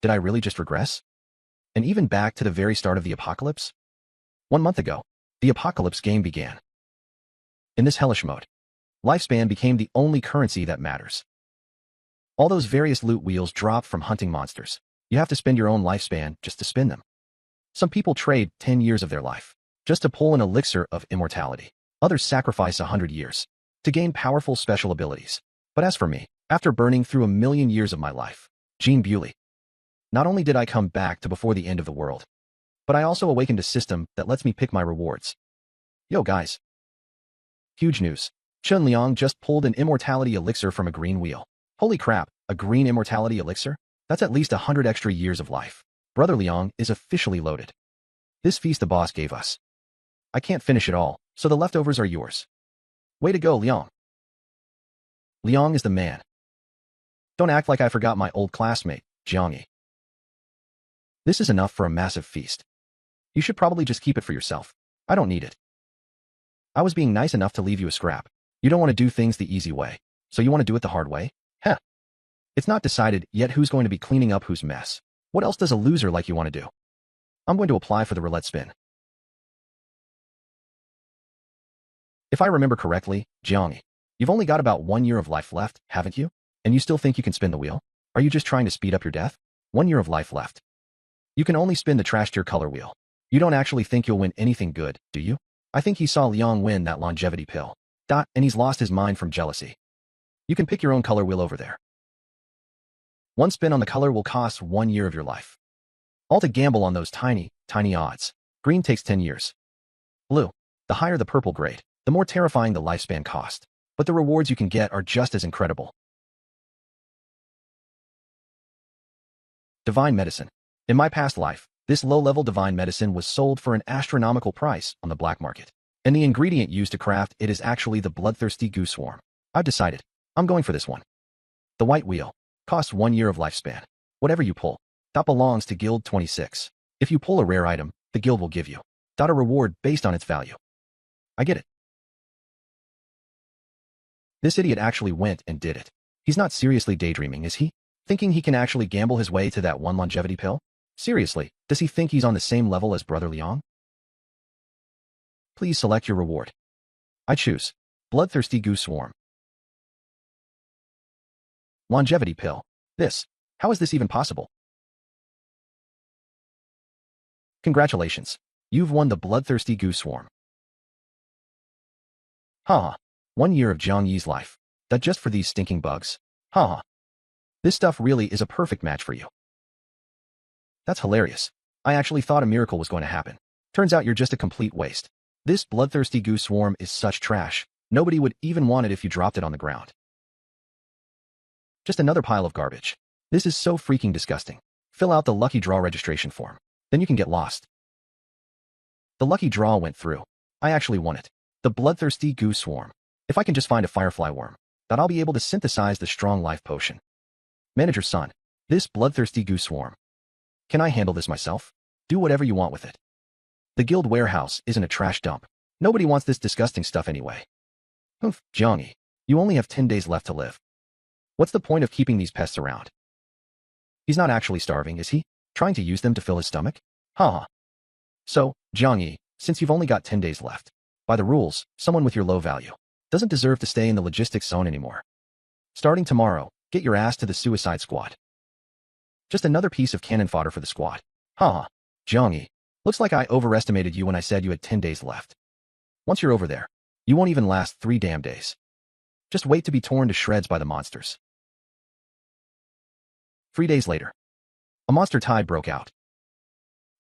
Did I really just regress? And even back to the very start of the apocalypse? 1 month ago, the apocalypse game began. In this hellish mode, lifespan became the only currency that matters. All those various loot wheels drop from hunting monsters. You have to spend your own lifespan just to spin them. Some people trade 10 years of their life just to pull an elixir of immortality. Others sacrifice 100 years to gain powerful special abilities. But as for me, after burning through 1,000,000 years of my life, Gene Bewley, not only did I come back to before the end of the world, but I also awakened a system that lets me pick my rewards. Yo guys. Huge news. Chun Liang just pulled an immortality elixir from a green wheel. Holy crap, a green immortality elixir? That's at least 100 extra years of life. Brother Liang is officially loaded. This feast the boss gave us. I can't finish it all, so the leftovers are yours. Way to go, Liang. Liang is the man. Don't act like I forgot my old classmate, Jiangyi. This is enough for a massive feast. You should probably just keep it for yourself. I don't need it. I was being nice enough to leave you a scrap. You don't want to do things the easy way, so you want to do it the hard way? Heh. It's not decided yet who's going to be cleaning up whose mess. What else does a loser like you want to do? I'm going to apply for the roulette spin. If I remember correctly, Jiangyi, you've only got about 1 year of life left, haven't you? And you still think you can spin the wheel? Are you just trying to speed up your death? 1 year of life left. You can only spin the trash tier color wheel. You don't actually think you'll win anything good, do you? I think he saw Liang win that longevity pill. And he's lost his mind from jealousy. You can pick your own color wheel over there. One spin on the color will cost 1 year of your life. All to gamble on those tiny, tiny odds. Green takes 10 years. Blue. The higher the purple grade, the more terrifying the lifespan cost. But the rewards you can get are just as incredible. Divine medicine. In my past life, this low-level divine medicine was sold for an astronomical price on the black market. And the ingredient used to craft it is actually the bloodthirsty goose swarm. I've decided. I'm going for this one. The white wheel. Costs 1 year of lifespan. Whatever you pull, that belongs to Guild 26. If you pull a rare item, the guild will give you a reward based on its value. I get it. This idiot actually went and did it. He's not seriously daydreaming, is he? Thinking he can actually gamble his way to that one longevity pill? Seriously, does he think he's on the same level as Brother Liang? Please select your reward. I choose Bloodthirsty Goose Swarm. Longevity pill. How is this even possible? Congratulations. You've won the Bloodthirsty Goose Swarm. Haha. 1 year of Jiangyi's life. That just for these stinking bugs? Haha. This stuff really is a perfect match for you. That's hilarious. I actually thought a miracle was going to happen. Turns out you're just a complete waste. This Bloodthirsty Goose Swarm is such trash. Nobody would even want it if you dropped it on the ground. Just another pile of garbage. This is so freaking disgusting. Fill out the lucky draw registration form. Then you can get lost. The lucky draw went through. I actually won it. The Bloodthirsty Goose Swarm. If I can just find a firefly worm, then I'll be able to synthesize the strong life potion. Manager's son. This Bloodthirsty Goose Swarm. Can I handle this myself? Do whatever you want with it. The guild warehouse isn't a trash dump. Nobody wants this disgusting stuff anyway. Oof, Jiangyi. You only have 10 days left to live. What's the point of keeping these pests around? He's not actually starving, is he? Trying to use them to fill his stomach? Haha. So, Jiangyi, since you've only got 10 days left, by the rules, someone with your low value doesn't deserve to stay in the logistics zone anymore. Starting tomorrow, get your ass to the suicide squad. Just another piece of cannon fodder for the squad. Haha. Jiangyi, looks like I overestimated you when I said you had 10 days left. Once you're over there, you won't even last 3 damn days. Just wait to be torn to shreds by the monsters. 3 days later, a monster tide broke out.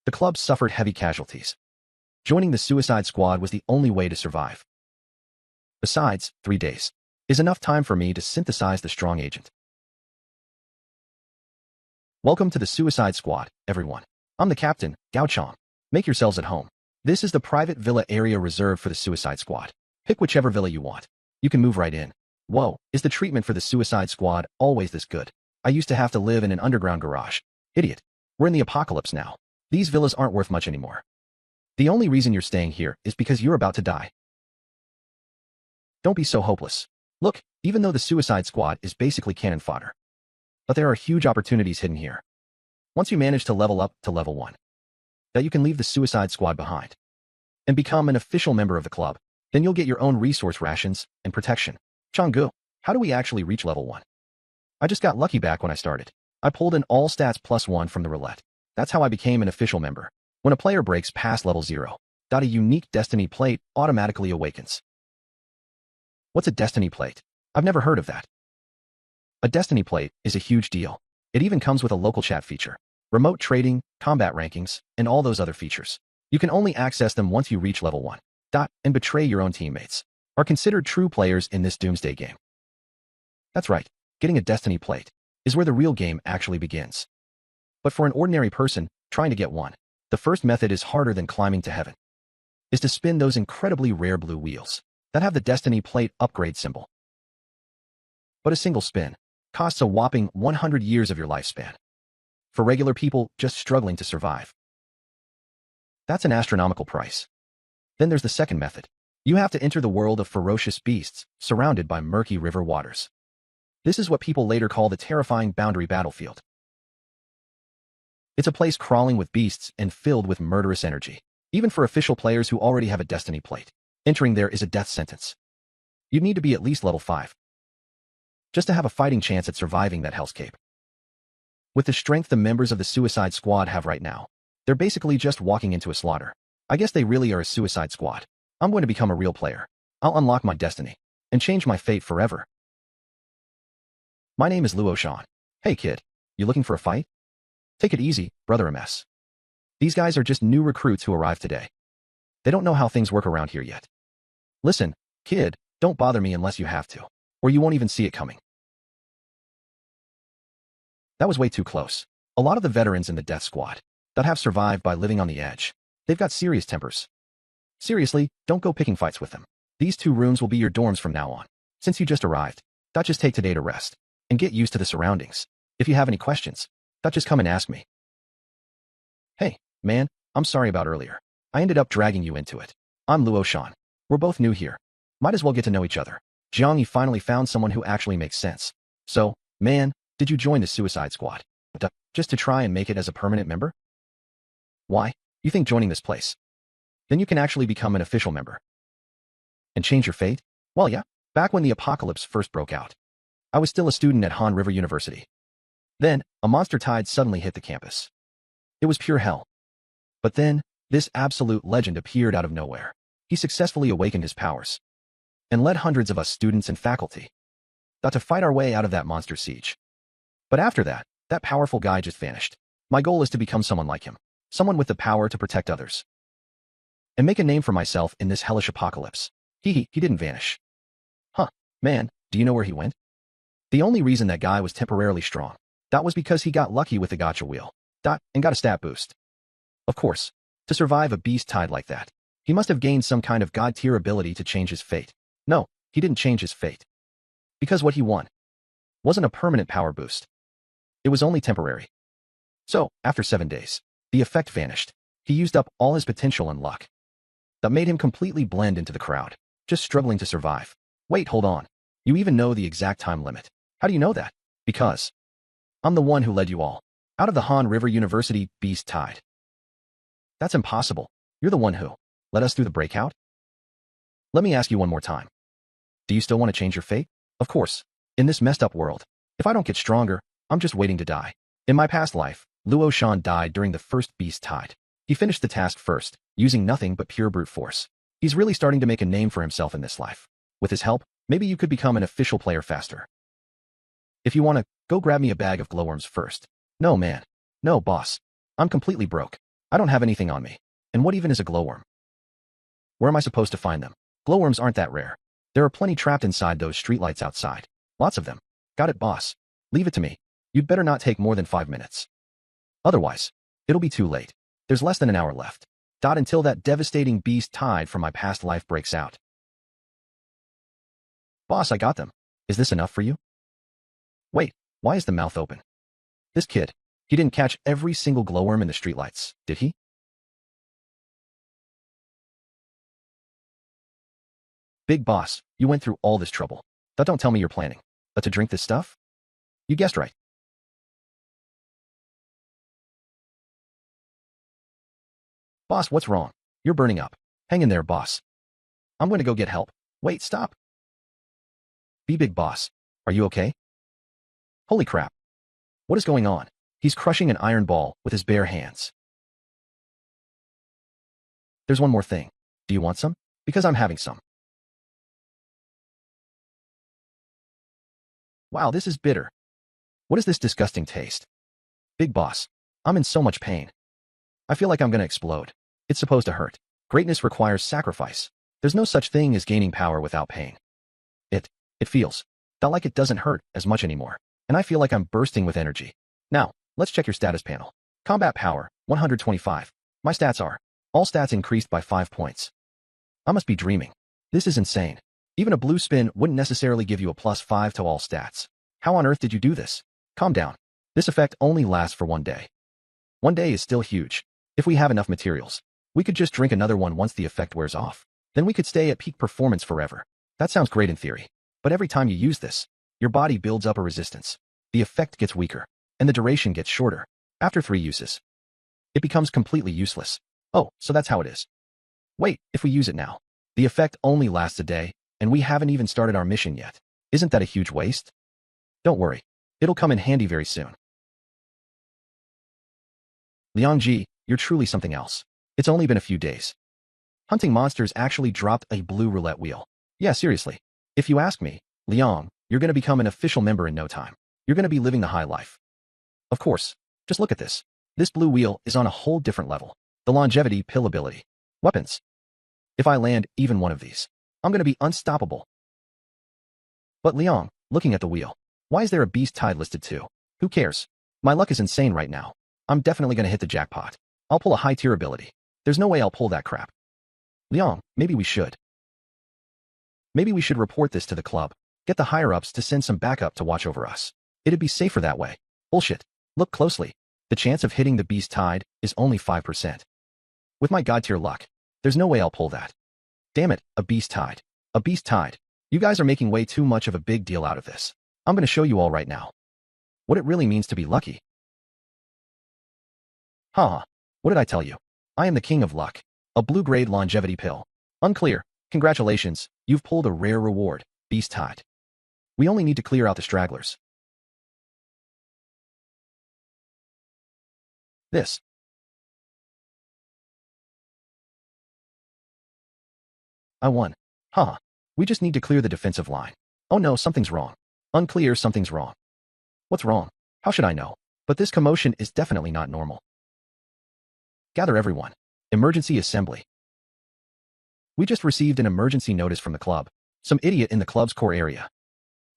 The club suffered heavy casualties. Joining the suicide squad was the only way to survive. Besides, 3 days is enough time for me to synthesize the strong agent. Welcome to the suicide squad, everyone. I'm the captain, Gao Chong. Make yourselves at home. This is the private villa area reserved for the suicide squad. Pick whichever villa you want. You can move right in. Whoa, is the treatment for the suicide squad always this good? I used to have to live in an underground garage. Idiot. We're in the apocalypse now. These villas aren't worth much anymore. The only reason you're staying here is because you're about to die. Don't be so hopeless. Look, even though the suicide squad is basically cannon fodder, but there are huge opportunities hidden here. Once you manage to level up to level 1, that you can leave the Suicide Squad behind and become an official member of the club. Then you'll get your own resource rations and protection. Changgu, how do we actually reach level 1? I just got lucky back when I started. I pulled in all stats +1 from the roulette. That's how I became an official member. When a player breaks past level 0, a unique destiny plate automatically awakens. What's a destiny plate? I've never heard of that. A destiny plate is a huge deal. It even comes with a local chat feature, remote trading, combat rankings, and all those other features. You can only access them once you reach level 1. And betray your own teammates are considered true players in this doomsday game. That's right, getting a destiny plate is where the real game actually begins. But for an ordinary person trying to get one, the first method is harder than climbing to heaven. Is to spin those incredibly rare blue wheels that have the destiny plate upgrade symbol. But a single spin costs a whopping 100 years of your lifespan. For regular people just struggling to survive, that's an astronomical price. Then there's the second method. You have to enter the world of ferocious beasts, surrounded by murky river waters. This is what people later call the terrifying boundary battlefield. It's a place crawling with beasts and filled with murderous energy. Even for official players who already have a destiny plate, entering there is a death sentence. You'd need to be at least level 5 just to have a fighting chance at surviving that hellscape. With the strength the members of the Suicide Squad have right now, they're basically just walking into a slaughter. I guess they really are a Suicide Squad. I'm going to become a real player. I'll unlock my destiny and change my fate forever. My name is Luo Shan. Hey kid, you looking for a fight? Take it easy, brother MS. These guys are just new recruits who arrived today. They don't know how things work around here yet. Listen, kid, don't bother me unless you have to, or you won't even see it coming. That was way too close. A lot of the veterans in the death squad that have survived by living on the edge, they've got serious tempers. Seriously, don't go picking fights with them. These 2 rooms will be your dorms from now on. Since you just arrived, just take today to rest and get used to the surroundings. If you have any questions, just come and ask me. Hey, man, I'm sorry about earlier. I ended up dragging you into it. I'm Luo Shan. We're both new here. Might as well get to know each other. Jiang finally found someone who actually makes sense. So, man, did you join the Suicide Squad? Just to try and make it as a permanent member? Why? You think joining this place? Then you can actually become an official member. And change your fate? Well, yeah. Back when the apocalypse first broke out, I was still a student at Han River University. Then, a monster tide suddenly hit the campus. It was pure hell. But then, this absolute legend appeared out of nowhere. He successfully awakened his powers and led hundreds of us students and faculty to fight our way out of that monster siege. But after that, that powerful guy just vanished. My goal is to become someone like him, someone with the power to protect others and make a name for myself in this hellish apocalypse. He didn't vanish. Huh, man, do you know where he went? The only reason that guy was temporarily strong, that was because he got lucky with the gacha wheel, and got a stat boost. Of course, to survive a beast tide like that, he must have gained some kind of god-tier ability to change his fate. No, he didn't change his fate. Because what he won wasn't a permanent power boost. It was only temporary. So, after 7 days, the effect vanished. He used up all his potential and luck. That made him completely blend into the crowd, just struggling to survive. Wait, hold on. You even know the exact time limit. How do you know that? Because I'm the one who led you all out of the Han River University beast tide. That's impossible. You're the one who led us through the breakout? Let me ask you one more time. Do you still want to change your fate? Of course. In this messed up world, if I don't get stronger, I'm just waiting to die. In my past life, Luo Shan died during the first beast tide. He finished the task first, using nothing but pure brute force. He's really starting to make a name for himself in this life. With his help, maybe you could become an official player faster. If you want to, go grab me a bag of glowworms first. No, man. No, boss. I'm completely broke. I don't have anything on me. And what even is a glowworm? Where am I supposed to find them? Glowworms aren't that rare. There are plenty trapped inside those streetlights outside. Lots of them. Got it, boss. Leave it to me. You'd better not take more than 5 minutes. Otherwise, it'll be too late. There's less than an hour left. Until that devastating beast tide from my past life breaks out. Boss, I got them. Is this enough for you? Wait, why is the mouth open? This kid, he didn't catch every single glowworm in the streetlights, did he? Big boss, you went through all this trouble. Don't tell me you're planning. But to drink this stuff? You guessed right. Boss, what's wrong? You're burning up. Hang in there, boss. I'm going to go get help. Wait, stop. Be big, boss. Are you okay? Holy crap. What is going on? He's crushing an iron ball with his bare hands. There's one more thing. Do you want some? Because I'm having some. Wow, this is bitter. What is this disgusting taste? Big boss, I'm in so much pain. I feel like I'm gonna explode. It's supposed to hurt. Greatness requires sacrifice. There's no such thing as gaining power without pain. It feels like it doesn't hurt as much anymore, and I feel like I'm bursting with energy. Now, let's check your status panel. Combat power, 125. My stats are, all stats increased by 5 points. I must be dreaming. This is insane. Even a blue spin wouldn't necessarily give you a +5 to all stats. How on earth did you do this? Calm down. This effect only lasts for 1 day. 1 day is still huge. If we have enough materials, we could just drink another one once the effect wears off. Then we could stay at peak performance forever. That sounds great in theory. But every time you use this, your body builds up a resistance. The effect gets weaker, and the duration gets shorter. After 3 uses, it becomes completely useless. Oh, so that's how it is. Wait, if we use it now, the effect only lasts a day, and we haven't even started our mission yet. Isn't that a huge waste? Don't worry. It'll come in handy very soon. Liang Ji, you're truly something else. It's only been a few days. Hunting monsters actually dropped a blue roulette wheel. Yeah, seriously. If you ask me, Liang, you're going to become an official member in no time. You're going to be living the high life. Of course. Just look at this. This blue wheel is on a whole different level. The longevity pill ability. Weapons. If I land even one of these, I'm going to be unstoppable. But Liang, looking at the wheel, why is there a beast tide listed too? Who cares? My luck is insane right now. I'm definitely going to hit the jackpot. I'll pull a high tier ability. There's no way I'll pull that crap. Liang, maybe we should. Maybe we should report this to the club. Get the higher-ups to send some backup to watch over us. It'd be safer that way. Bullshit. Look closely. The chance of hitting the beast tide is only 5%. With my god tier luck, there's no way I'll pull that. Damn it, a beast tide. A beast tide. You guys are making way too much of a big deal out of this. I'm going to show you all right now what it really means to be lucky. Haha. What did I tell you? I am the king of luck. A blue-grade longevity pill. Unclear. Congratulations, you've pulled a rare reward, Beast Tide. We only need to clear out the stragglers. This. I won. Haha. We just need to clear the defensive line. Oh no, something's wrong. Unclear, something's wrong. What's wrong? How should I know? But this commotion is definitely not normal. Gather everyone. Emergency assembly. We just received an emergency notice from the club. Some idiot in the club's core area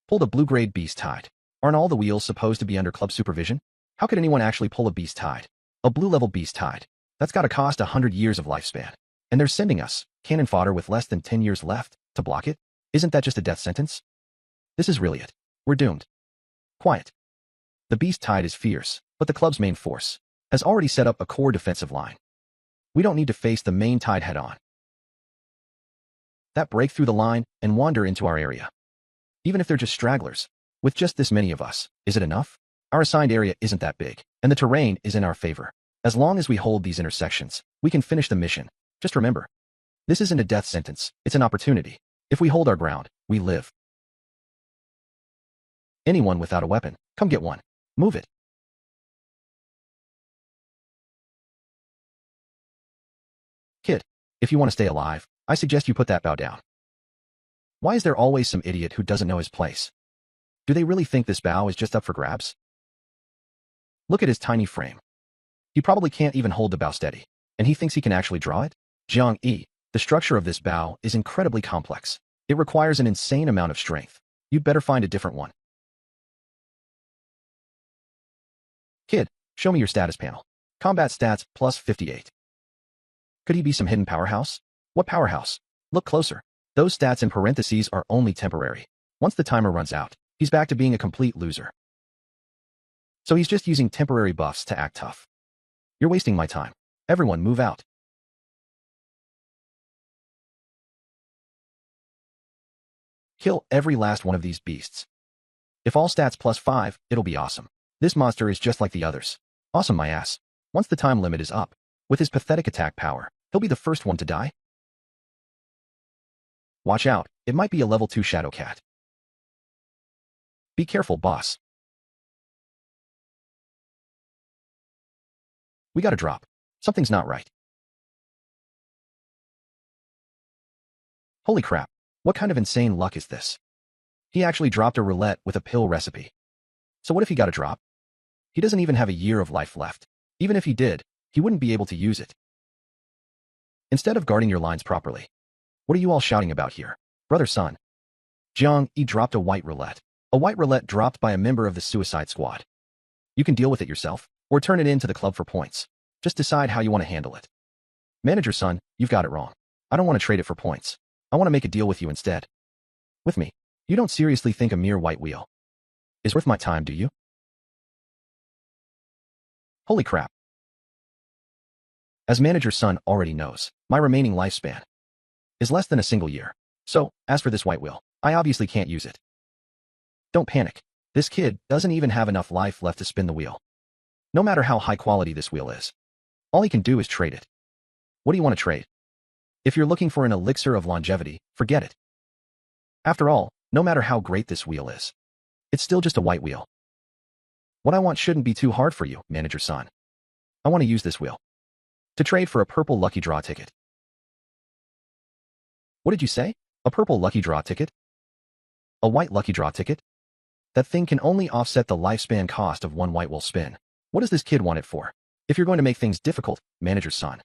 pulled a blue-grade beast tide. Aren't all the wheels supposed to be under club supervision? How could anyone actually pull a beast tide? A blue-level beast tide. That's gotta cost 100 years of lifespan. And they're sending us cannon fodder with less than 10 years left to block it? Isn't that just a death sentence? This is really it. We're doomed. Quiet. The beast tide is fierce, but the club's main force has already set up a core defensive line. We don't need to face the main tide head-on. That break through the line and wander into our area. Even if they're just stragglers, with just this many of us, is it enough? Our assigned area isn't that big, and the terrain is in our favor. As long as we hold these intersections, we can finish the mission. Just remember, this isn't a death sentence, it's an opportunity. If we hold our ground, we live. Anyone without a weapon, come get one. Move it. Kid, if you want to stay alive, I suggest you put that bow down. Why is there always some idiot who doesn't know his place? Do they really think this bow is just up for grabs? Look at his tiny frame. He probably can't even hold the bow steady, and he thinks he can actually draw it? Jiang Yi, the structure of this bow is incredibly complex. It requires an insane amount of strength. You'd better find a different one. Kid, show me your status panel. Combat stats plus 58. Could he be some hidden powerhouse? What powerhouse? Look closer. Those stats in parentheses are only temporary. Once the timer runs out, he's back to being a complete loser. So he's just using temporary buffs to act tough. You're wasting my time. Everyone move out. Kill every last one of these beasts. If all stats plus 5, it'll be awesome. This monster is just like the others. Awesome my ass. Once the time limit is up, With his pathetic attack power, he'll be the first one to die. Watch out, it might be a level 2 Shadow Cat. Be careful, boss. We gotta drop. Something's not right. Holy crap, what kind of insane luck is this? He actually dropped a roulette with a pill recipe. So what if he got a drop? He doesn't even have a year of life left. Even if he did, he wouldn't be able to use it. Instead of guarding your lines properly, what are you all shouting about here? Brother Sun. Jiang Yi dropped a white roulette. A white roulette dropped by a member of the Suicide Squad. You can deal with it yourself, or turn it in to the club for points. Just decide how you want to handle it. Manager Sun, you've got it wrong. I don't want to trade it for points. I want to make a deal with you instead. With me. You don't seriously think a mere white wheel is worth my time, do you? Holy crap. As Manager Sun already knows, my remaining lifespan is less than a single year. So, as for this white wheel, I obviously can't use it. Don't panic. This kid doesn't even have enough life left to spin the wheel. No matter how high quality this wheel is, all he can do is trade it. What do you want to trade? If you're looking for an elixir of longevity, forget it. After all, no matter how great this wheel is, it's still just a white wheel. What I want shouldn't be too hard for you, Manager Sun. I want to use this wheel to trade for a purple lucky draw ticket. What did you say? A purple lucky draw ticket? A white lucky draw ticket? That thing can only offset the lifespan cost of one white wheel spin. What does this kid want it for? If you're going to make things difficult, Manager Sun,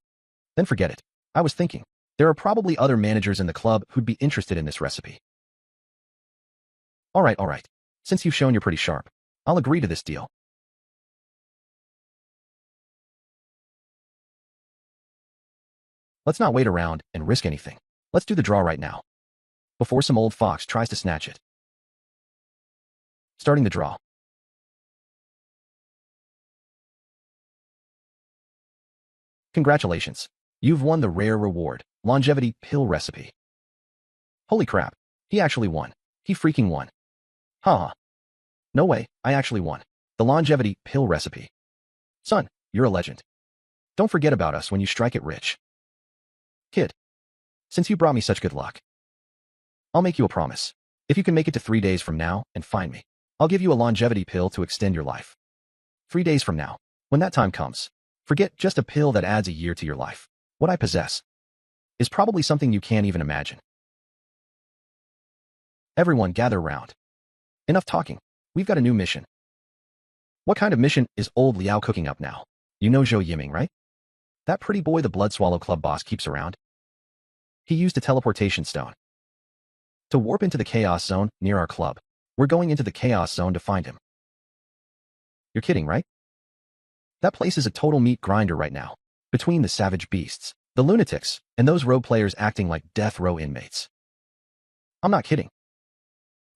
then forget it. I was thinking, there are probably other managers in the club who'd be interested in this recipe. All right. Since you've shown you're pretty sharp, I'll agree to this deal. Let's not wait around and risk anything. Let's do the draw right now, before some old fox tries to snatch it. Starting the draw. Congratulations. You've won the rare reward, longevity pill recipe. Holy crap. He actually won. He freaking won. Haha. No way, I actually won. The longevity pill recipe. Son, you're a legend. Don't forget about us when you strike it rich. Kid, since you brought me such good luck, I'll make you a promise. If you can make it to 3 days from now and find me, I'll give you a longevity pill to extend your life. 3 days from now, when that time comes, forget just a pill that adds a year to your life. What I possess is probably something you can't even imagine. Everyone gather round. Enough talking. We've got a new mission. What kind of mission is old Liao cooking up now? You know Zhou Yiming, right? That pretty boy the Blood Swallow Club boss keeps around. He used a teleportation stone to warp into the Chaos Zone near our club. We're going into the Chaos Zone to find him. You're kidding, right? That place is a total meat grinder right now. Between the savage beasts, the lunatics, and those rogue players acting like death row inmates. I'm not kidding.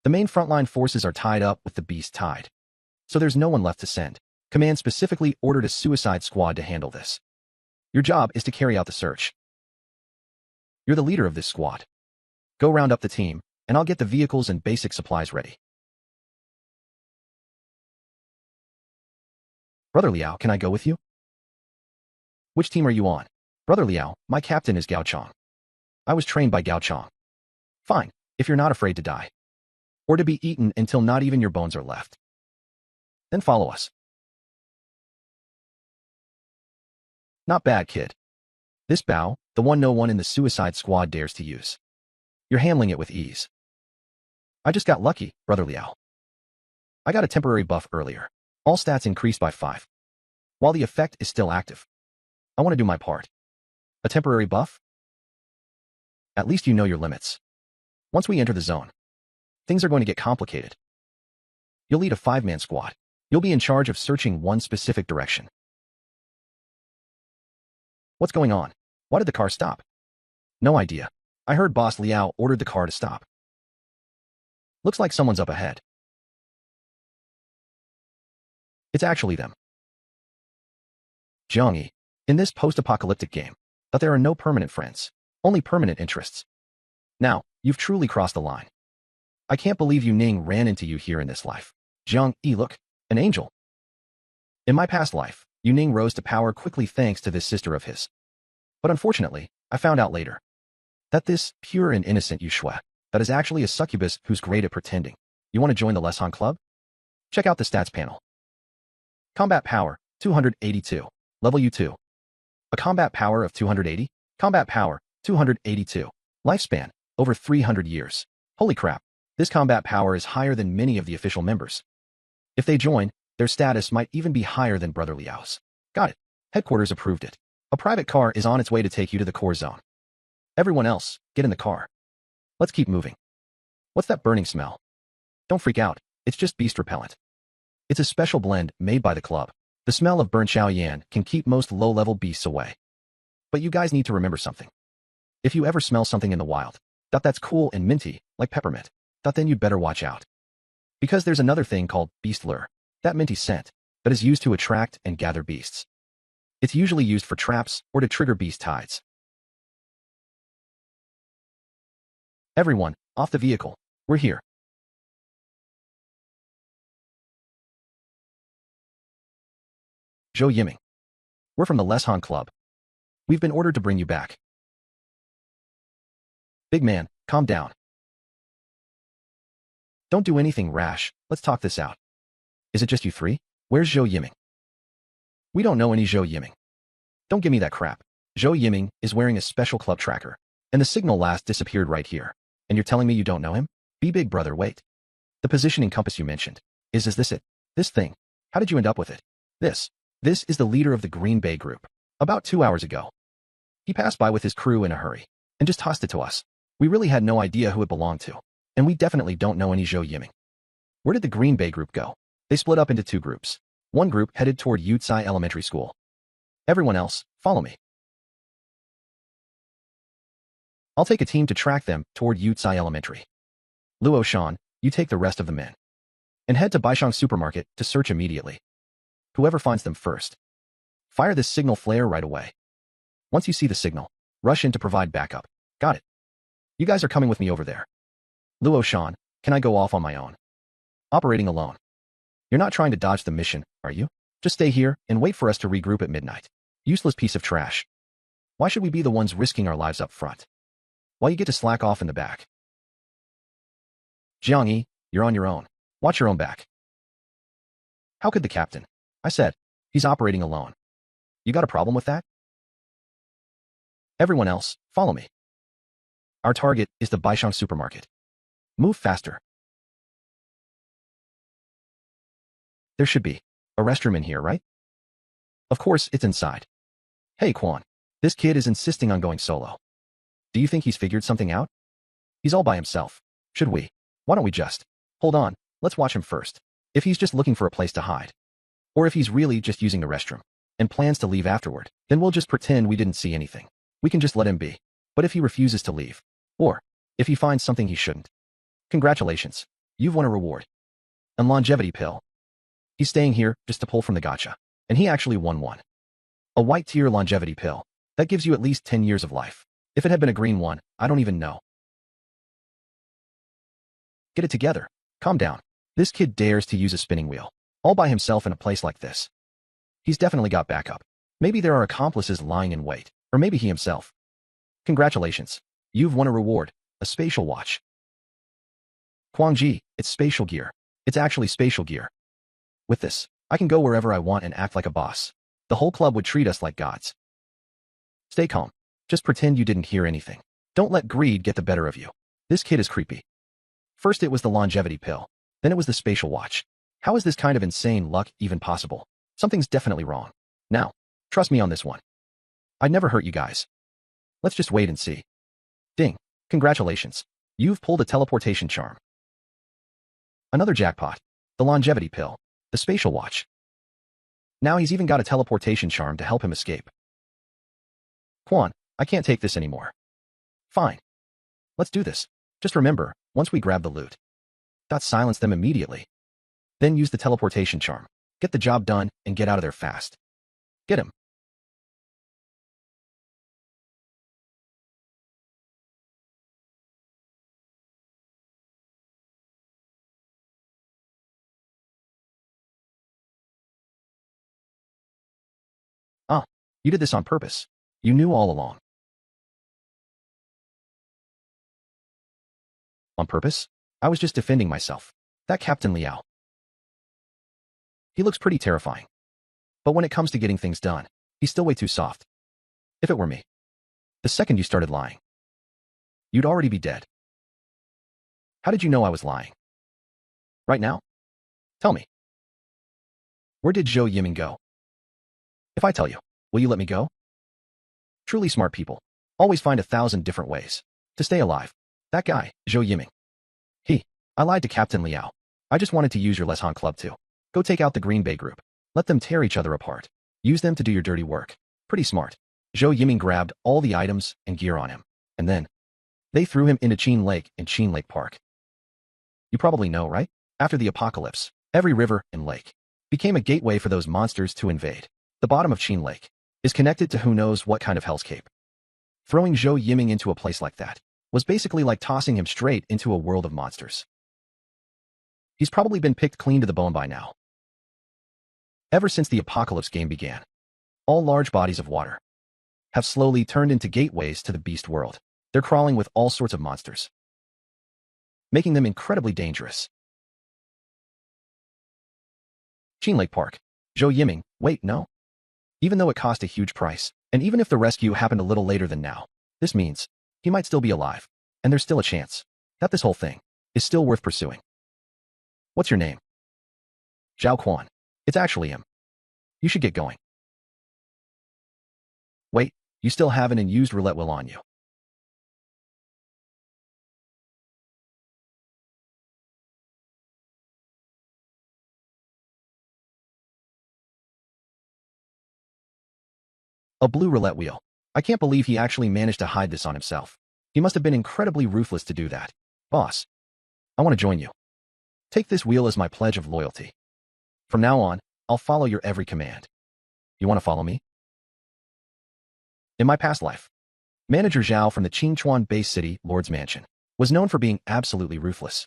The main frontline forces are tied up with the beast tide. So there's no one left to send. Command specifically ordered a suicide squad to handle this. Your job is to carry out the search. You're the leader of this squad. Go round up the team, and I'll get the vehicles and basic supplies ready. Brother Liao, can I go with you? Which team are you on? Brother Liao, my captain is Gao Chong. I was trained by Gao Chong. Fine, if you're not afraid to die. Or to be eaten until not even your bones are left. Then follow us. Not bad, kid. This bow, the one no one in the suicide squad dares to use. You're handling it with ease. I just got lucky, Brother Liao. I got a temporary buff earlier. All stats increased by 5. While the effect is still active. I want to do my part. A temporary buff? At least you know your limits. Once we enter the zone, things are going to get complicated. You'll lead a 5-man squad. You'll be in charge of searching one specific direction. What's going on? Why did the car stop? No idea. I heard Boss Liao ordered the car to stop. Looks like someone's up ahead. It's actually them. Jiangyi, in this post-apocalyptic game, that there are no permanent friends, only permanent interests. Now, you've truly crossed the line. I can't believe Yu Ning ran into you here in this life. Jiangyi, look, an angel. In my past life, Yu Ning rose to power quickly thanks to this sister of his. But unfortunately, I found out later that this pure and innocent Yu Shui, that is actually a succubus who's great at pretending. You want to join the Leshan Club? Check out the stats panel. Combat power, 282. Level U2. A combat power of 280? Combat power, 282. Lifespan, over 300 years. Holy crap. This combat power is higher than many of the official members. If they join, their status might even be higher than Brother Liao's. Got it. Headquarters approved it. A private car is on its way to take you to the core zone. Everyone else, get in the car. Let's keep moving. What's that burning smell? Don't freak out. It's just beast repellent. It's a special blend made by the club. The smell of burnt Xiaoyan can keep most low-level beasts away. But you guys need to remember something. If you ever smell something in the wild, that's cool and minty, like peppermint, then you'd better watch out. Because there's another thing called beast lure, that minty scent, that is used to attract and gather beasts. It's usually used for traps or to trigger beast tides. Everyone, off the vehicle. We're here. Zhou Yiming. We're from the Leshan Club. We've been ordered to bring you back. Big man, calm down. Don't do anything rash, let's talk this out. Is it just you three? Where's Zhou Yiming? We don't know any Zhou Yiming. Don't give me that crap. Zhou Yiming is wearing a special club tracker, and the signal last disappeared right here. And you're telling me you don't know him? Be big brother, wait. The positioning compass you mentioned. Is this it? This thing? How did you end up with it? This is the leader of the Green Bay group. About 2 hours ago. He passed by with his crew in a hurry, and just tossed it to us. We really had no idea who it belonged to, and we definitely don't know any Zhou Yiming. Where did the Green Bay group go? They split up into 2 groups. One group headed toward Yucai Elementary School. Everyone else, follow me. I'll take a team to track them toward Yucai Elementary. Luo Shan, you take the rest of the men. And head to Baishang Supermarket to search immediately. Whoever finds them first. Fire this signal flare right away. Once you see the signal, rush in to provide backup. Got it. You guys are coming with me over there. Luo Shan, can I go off on my own? Operating alone. You're not trying to dodge the mission, are you? Just stay here and wait for us to regroup at midnight. Useless piece of trash. Why should we be the ones risking our lives up front? While you get to slack off in the back. Jiang Yi, you're on your own. Watch your own back. How could the captain? I said, he's operating alone. You got a problem with that? Everyone else, follow me. Our target is the Baishang Supermarket. Move faster. There should be a restroom in here, right? Of course, it's inside. Hey, Quan. This kid is insisting on going solo. Do you think he's figured something out? He's all by himself. Should we? Why don't we just... Hold on, let's watch him first. If he's just looking for a place to hide. Or if he's really just using the restroom and plans to leave afterward, then we'll just pretend we didn't see anything. We can just let him be. But if he refuses to leave, or if he finds something he shouldn't, congratulations, you've won a reward. A longevity pill. He's staying here just to pull from the gacha, and he actually won one. A white tier longevity pill. That gives you at least 10 years of life. If it had been a green one, I don't even know. Get it together. Calm down. This kid dares to use a spinning wheel, all by himself in a place like this. He's definitely got backup. Maybe there are accomplices lying in wait, or maybe he himself. Congratulations. You've won a reward, a spatial watch. Guangji, it's spatial gear. It's actually spatial gear. With this, I can go wherever I want and act like a boss. The whole club would treat us like gods. Stay calm. Just pretend you didn't hear anything. Don't let greed get the better of you. This kid is creepy. First it was the longevity pill, then it was the spatial watch. How is this kind of insane luck even possible? Something's definitely wrong. Now, trust me on this one. I'd never hurt you guys. Let's just wait and see. Ding. Congratulations. You've pulled a teleportation charm. Another jackpot. The longevity pill. The spatial watch. Now he's even got a teleportation charm to help him escape. Quan, I can't take this anymore. Fine. Let's do this. Just remember, once we grab the loot, silence them immediately. Then use the teleportation charm. Get the job done and get out of there fast. Get him. You did this on purpose. You knew all along. On purpose? I was just defending myself. That Captain Liao. He looks pretty terrifying. But when it comes to getting things done, he's still way too soft. If it were me. The second you started lying, you'd already be dead. How did you know I was lying? Right now? Tell me. Where did Zhou Yiming go? If I tell you, will you let me go? Truly smart people always find 1,000 different ways to stay alive. That guy, Zhou Yiming. I lied to Captain Liao. I just wanted to use your Leshan Club too. Go take out the Green Bay group. Let them tear each other apart. Use them to do your dirty work. Pretty smart. Zhou Yiming grabbed all the items and gear on him. And then, they threw him into Qin Lake in Qin Lake Park. You probably know, right? After the apocalypse, every river and lake became a gateway for those monsters to invade. The bottom of Qin Lake is connected to who knows what kind of hellscape. Throwing Zhou Yiming into a place like that was basically like tossing him straight into a world of monsters. He's probably been picked clean to the bone by now. Ever since the apocalypse game began, all large bodies of water have slowly turned into gateways to the beast world. They're crawling with all sorts of monsters, making them incredibly dangerous. Qin Lake Park. Zhou Yiming, wait, no. Even though it cost a huge price, and even if the rescue happened a little later than now, this means he might still be alive, and there's still a chance that this whole thing is still worth pursuing. What's your name? Zhao Quan. It's actually him. You should get going. Wait, you still have an unused roulette wheel on you. A blue roulette wheel. I can't believe he actually managed to hide this on himself. He must have been incredibly ruthless to do that. Boss, I want to join you. Take this wheel as my pledge of loyalty. From now on, I'll follow your every command. You want to follow me? In my past life, Manager Zhao from the Qingchuan base city, Lord's Mansion, was known for being absolutely ruthless.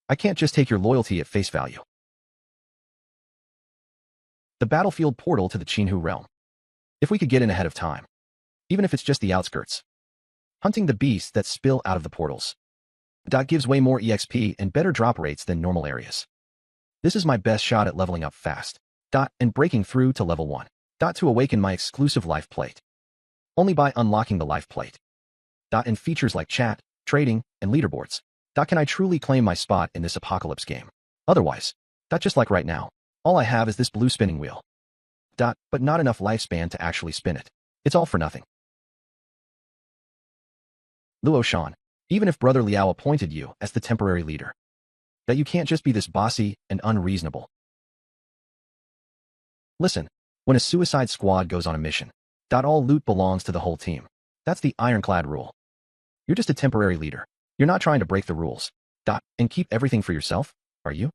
I can't just take your loyalty at face value. The battlefield portal to the Qinhu realm. If we could get in ahead of time, even if it's just the outskirts. Hunting the beasts that spill out of the portals. Gives way more EXP and better drop rates than normal areas. This is my best shot at leveling up fast. And breaking through to level 1. To awaken my exclusive life plate. Only by unlocking the life plate. And features like chat, trading, and leaderboards. Can I truly claim my spot in this apocalypse game? Otherwise, just like right now, all I have is this blue spinning wheel. But not enough lifespan to actually spin it. It's all for nothing. Luo Shan, even if Brother Liao appointed you as the temporary leader, that you can't just be this bossy and unreasonable. Listen, when a suicide squad goes on a mission, all loot belongs to the whole team. That's the ironclad rule. You're just a temporary leader. You're not trying to break the rules. And keep everything for yourself, are you?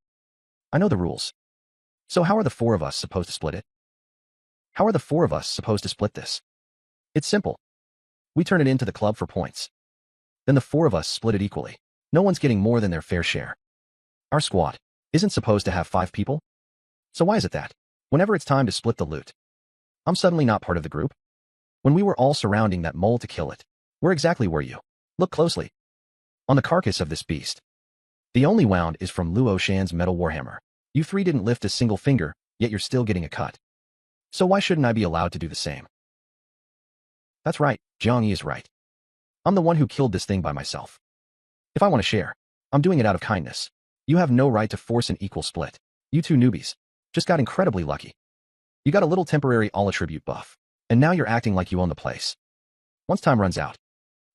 I know the rules. So how are the four of us supposed to split it? How are the four of us supposed to split this? It's simple. We turn it into the club for points. Then the four of us split it equally. No one's getting more than their fair share. Our squad isn't supposed to have 5 people. So why is it that, whenever it's time to split the loot, I'm suddenly not part of the group? When we were all surrounding that mole to kill it, where exactly were you? Look closely. On the carcass of this beast. The only wound is from Luo Shan's metal warhammer. You 3 didn't lift a single finger, yet you're still getting a cut. So why shouldn't I be allowed to do the same? That's right, Jiang Yi is right. I'm the one who killed this thing by myself. If I want to share, I'm doing it out of kindness. You have no right to force an equal split. You 2 newbies just got incredibly lucky. You got a little temporary all-attribute buff, and now you're acting like you own the place. Once time runs out,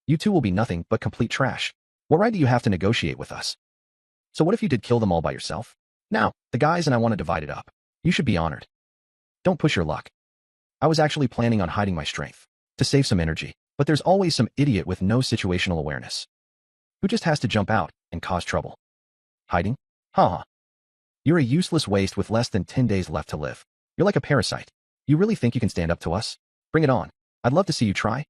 you 2 will be nothing but complete trash. What right do you have to negotiate with us? So what if you did kill them all by yourself? Now, the guys and I want to divide it up. You should be honored. Don't push your luck. I was actually planning on hiding my strength to save some energy, but there's always some idiot with no situational awareness who just has to jump out and cause trouble. Hiding? Haha. You're a useless waste with less than 10 days left to live. You're like a parasite. You really think you can stand up to us? Bring it on. I'd love to see you try.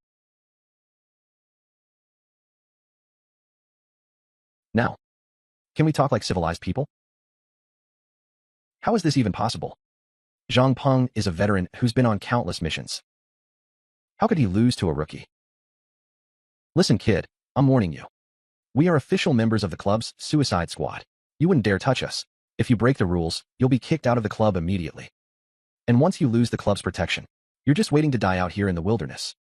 Now, can we talk like civilized people? How is this even possible? Zhang Peng is a veteran who's been on countless missions. How could he lose to a rookie? Listen, kid, I'm warning you. We are official members of the club's Suicide Squad. You wouldn't dare touch us. If you break the rules, you'll be kicked out of the club immediately. And once you lose the club's protection, you're just waiting to die out here in the wilderness.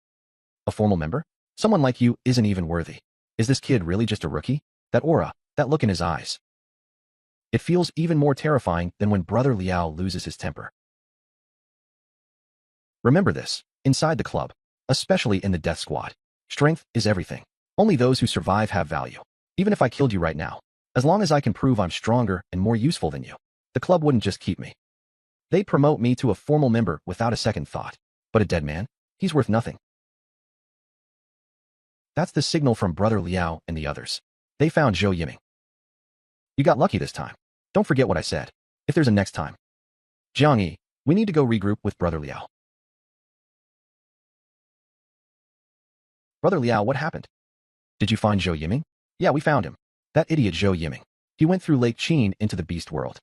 A formal member? Someone like you isn't even worthy. Is this kid really just a rookie? That aura, that look in his eyes. It feels even more terrifying than when Brother Liao loses his temper. Remember this, inside the club, especially in the Death Squad, strength is everything. Only those who survive have value. Even if I killed you right now, as long as I can prove I'm stronger and more useful than you, the club wouldn't just keep me. They'd promote me to a formal member without a second thought. But a dead man? He's worth nothing. That's the signal from Brother Liao and the others. They found Zhou Yiming. You got lucky this time. Don't forget what I said. If there's a next time. Jiang Yi, we need to go regroup with Brother Liao. Brother Liao, what happened? Did you find Zhou Yiming? Yeah, we found him. That idiot Zhou Yiming. He went through Lake Qin into the beast world.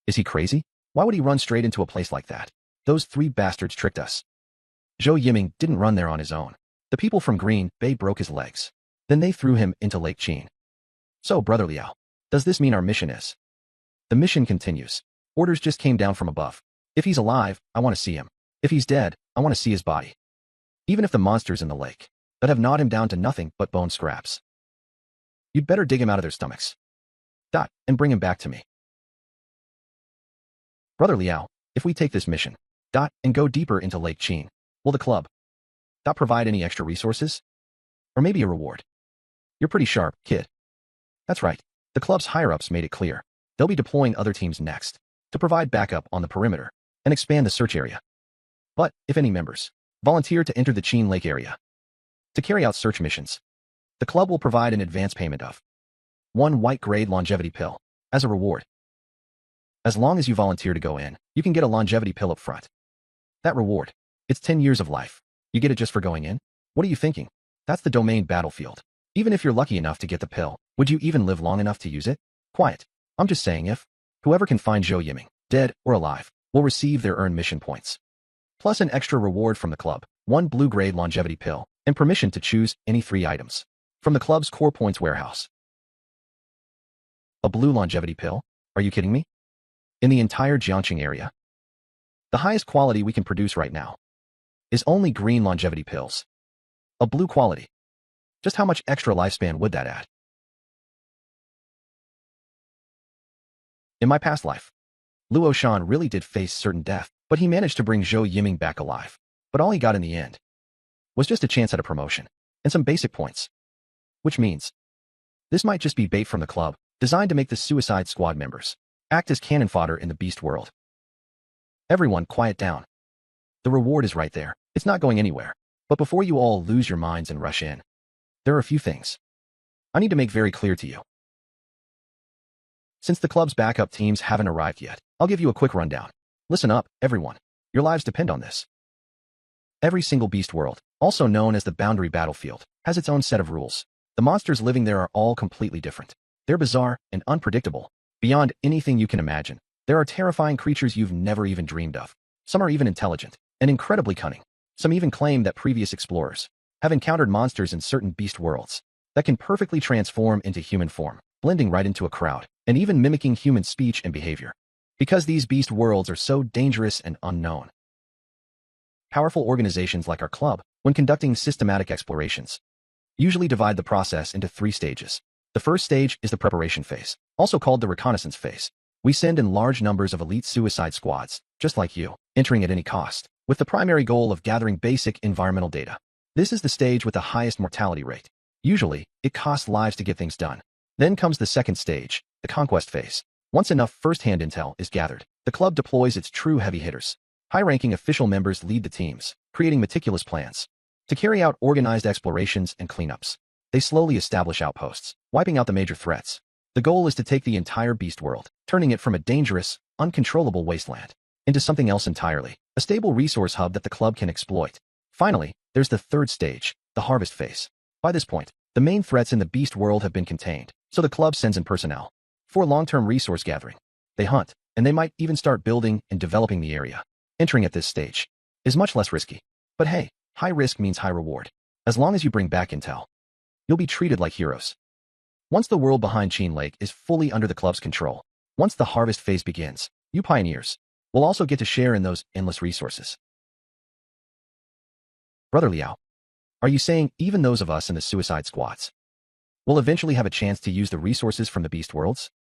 Is he crazy? Why would he run straight into a place like that? Those three bastards tricked us. Zhou Yiming didn't run there on his own. The people from Green Bay broke his legs. Then they threw him into Lake Qin. So, Brother Liao, does this mean our mission is? The mission continues. Orders just came down from above. If he's alive, I want to see him. If he's dead, I want to see his body. Even if the monsters in the lake that have gnawed him down to nothing but bone scraps. You'd better dig him out of their stomachs. And bring him back to me. Brother Liao, if we take this mission, and go deeper into Lake Qin, will the club provide any extra resources? Or maybe a reward? You're pretty sharp, kid. That's right. The club's higher-ups made it clear. They'll be deploying other teams next to provide backup on the perimeter and expand the search area. But if any members volunteer to enter the Qin Lake area to carry out search missions, the club will provide an advance payment of 1 white-grade longevity pill as a reward. As long as you volunteer to go in, you can get a longevity pill up front. That reward, it's 10 years of life. You get it just for going in? What are you thinking? That's the domain battlefield. Even if you're lucky enough to get the pill, would you even live long enough to use it? Quiet. I'm just saying if whoever can find Zhou Yiming, dead or alive, will receive their earned mission points. Plus an extra reward from the club, 1 blue-grade longevity pill, and permission to choose any 3 items from the club's core points warehouse. A blue longevity pill? Are you kidding me? In the entire Jiangqing area? The highest quality we can produce right now is only green longevity pills. A blue quality. Just how much extra lifespan would that add? In my past life, Luo Shan really did face certain death, but he managed to bring Zhou Yiming back alive. But all he got in the end was just a chance at a promotion and some basic points. Which means this might just be bait from the club, designed to make the Suicide Squad members act as cannon fodder in the beast world. Everyone, quiet down. The reward is right there. It's not going anywhere. But before you all lose your minds and rush in, there are a few things I need to make very clear to you. Since the club's backup teams haven't arrived yet, I'll give you a quick rundown. Listen up, everyone. Your lives depend on this. Every single beast world, also known as the boundary battlefield, has its own set of rules. The monsters living there are all completely different. They're bizarre and unpredictable, beyond anything you can imagine. There are terrifying creatures you've never even dreamed of. Some are even intelligent and incredibly cunning. Some even claim that previous explorers have encountered monsters in certain beast worlds that can perfectly transform into human form, blending right into a crowd, and even mimicking human speech and behavior. Because these beast worlds are so dangerous and unknown, powerful organizations like our club, when conducting systematic explorations, usually divide the process into 3 stages. The first stage is the preparation phase, also called the reconnaissance phase. We send in large numbers of elite suicide squads, just like you, entering at any cost, with the primary goal of gathering basic environmental data. This is the stage with the highest mortality rate. Usually, it costs lives to get things done. Then comes the second stage, the conquest phase. Once enough first-hand intel is gathered, the club deploys its true heavy hitters. High-ranking official members lead the teams, creating meticulous plans to carry out organized explorations and cleanups. They slowly establish outposts, wiping out the major threats. The goal is to take the entire beast world, turning it from a dangerous, uncontrollable wasteland into something else entirely, a stable resource hub that the club can exploit. Finally, there's the third stage, the harvest phase. By this point, the main threats in the beast world have been contained, so the club sends in personnel for long-term resource gathering. They hunt, and they might even start building and developing the area. Entering at this stage is much less risky. But hey, High risk means high reward. As long as you bring back intel, you'll be treated like heroes. Once the world behind Chain Lake is fully under the club's control, once the harvest phase begins, you pioneers will also get to share in those endless resources. Brother Liao, are you saying even those of us in the suicide squads will eventually have a chance to use the resources from the beast worlds?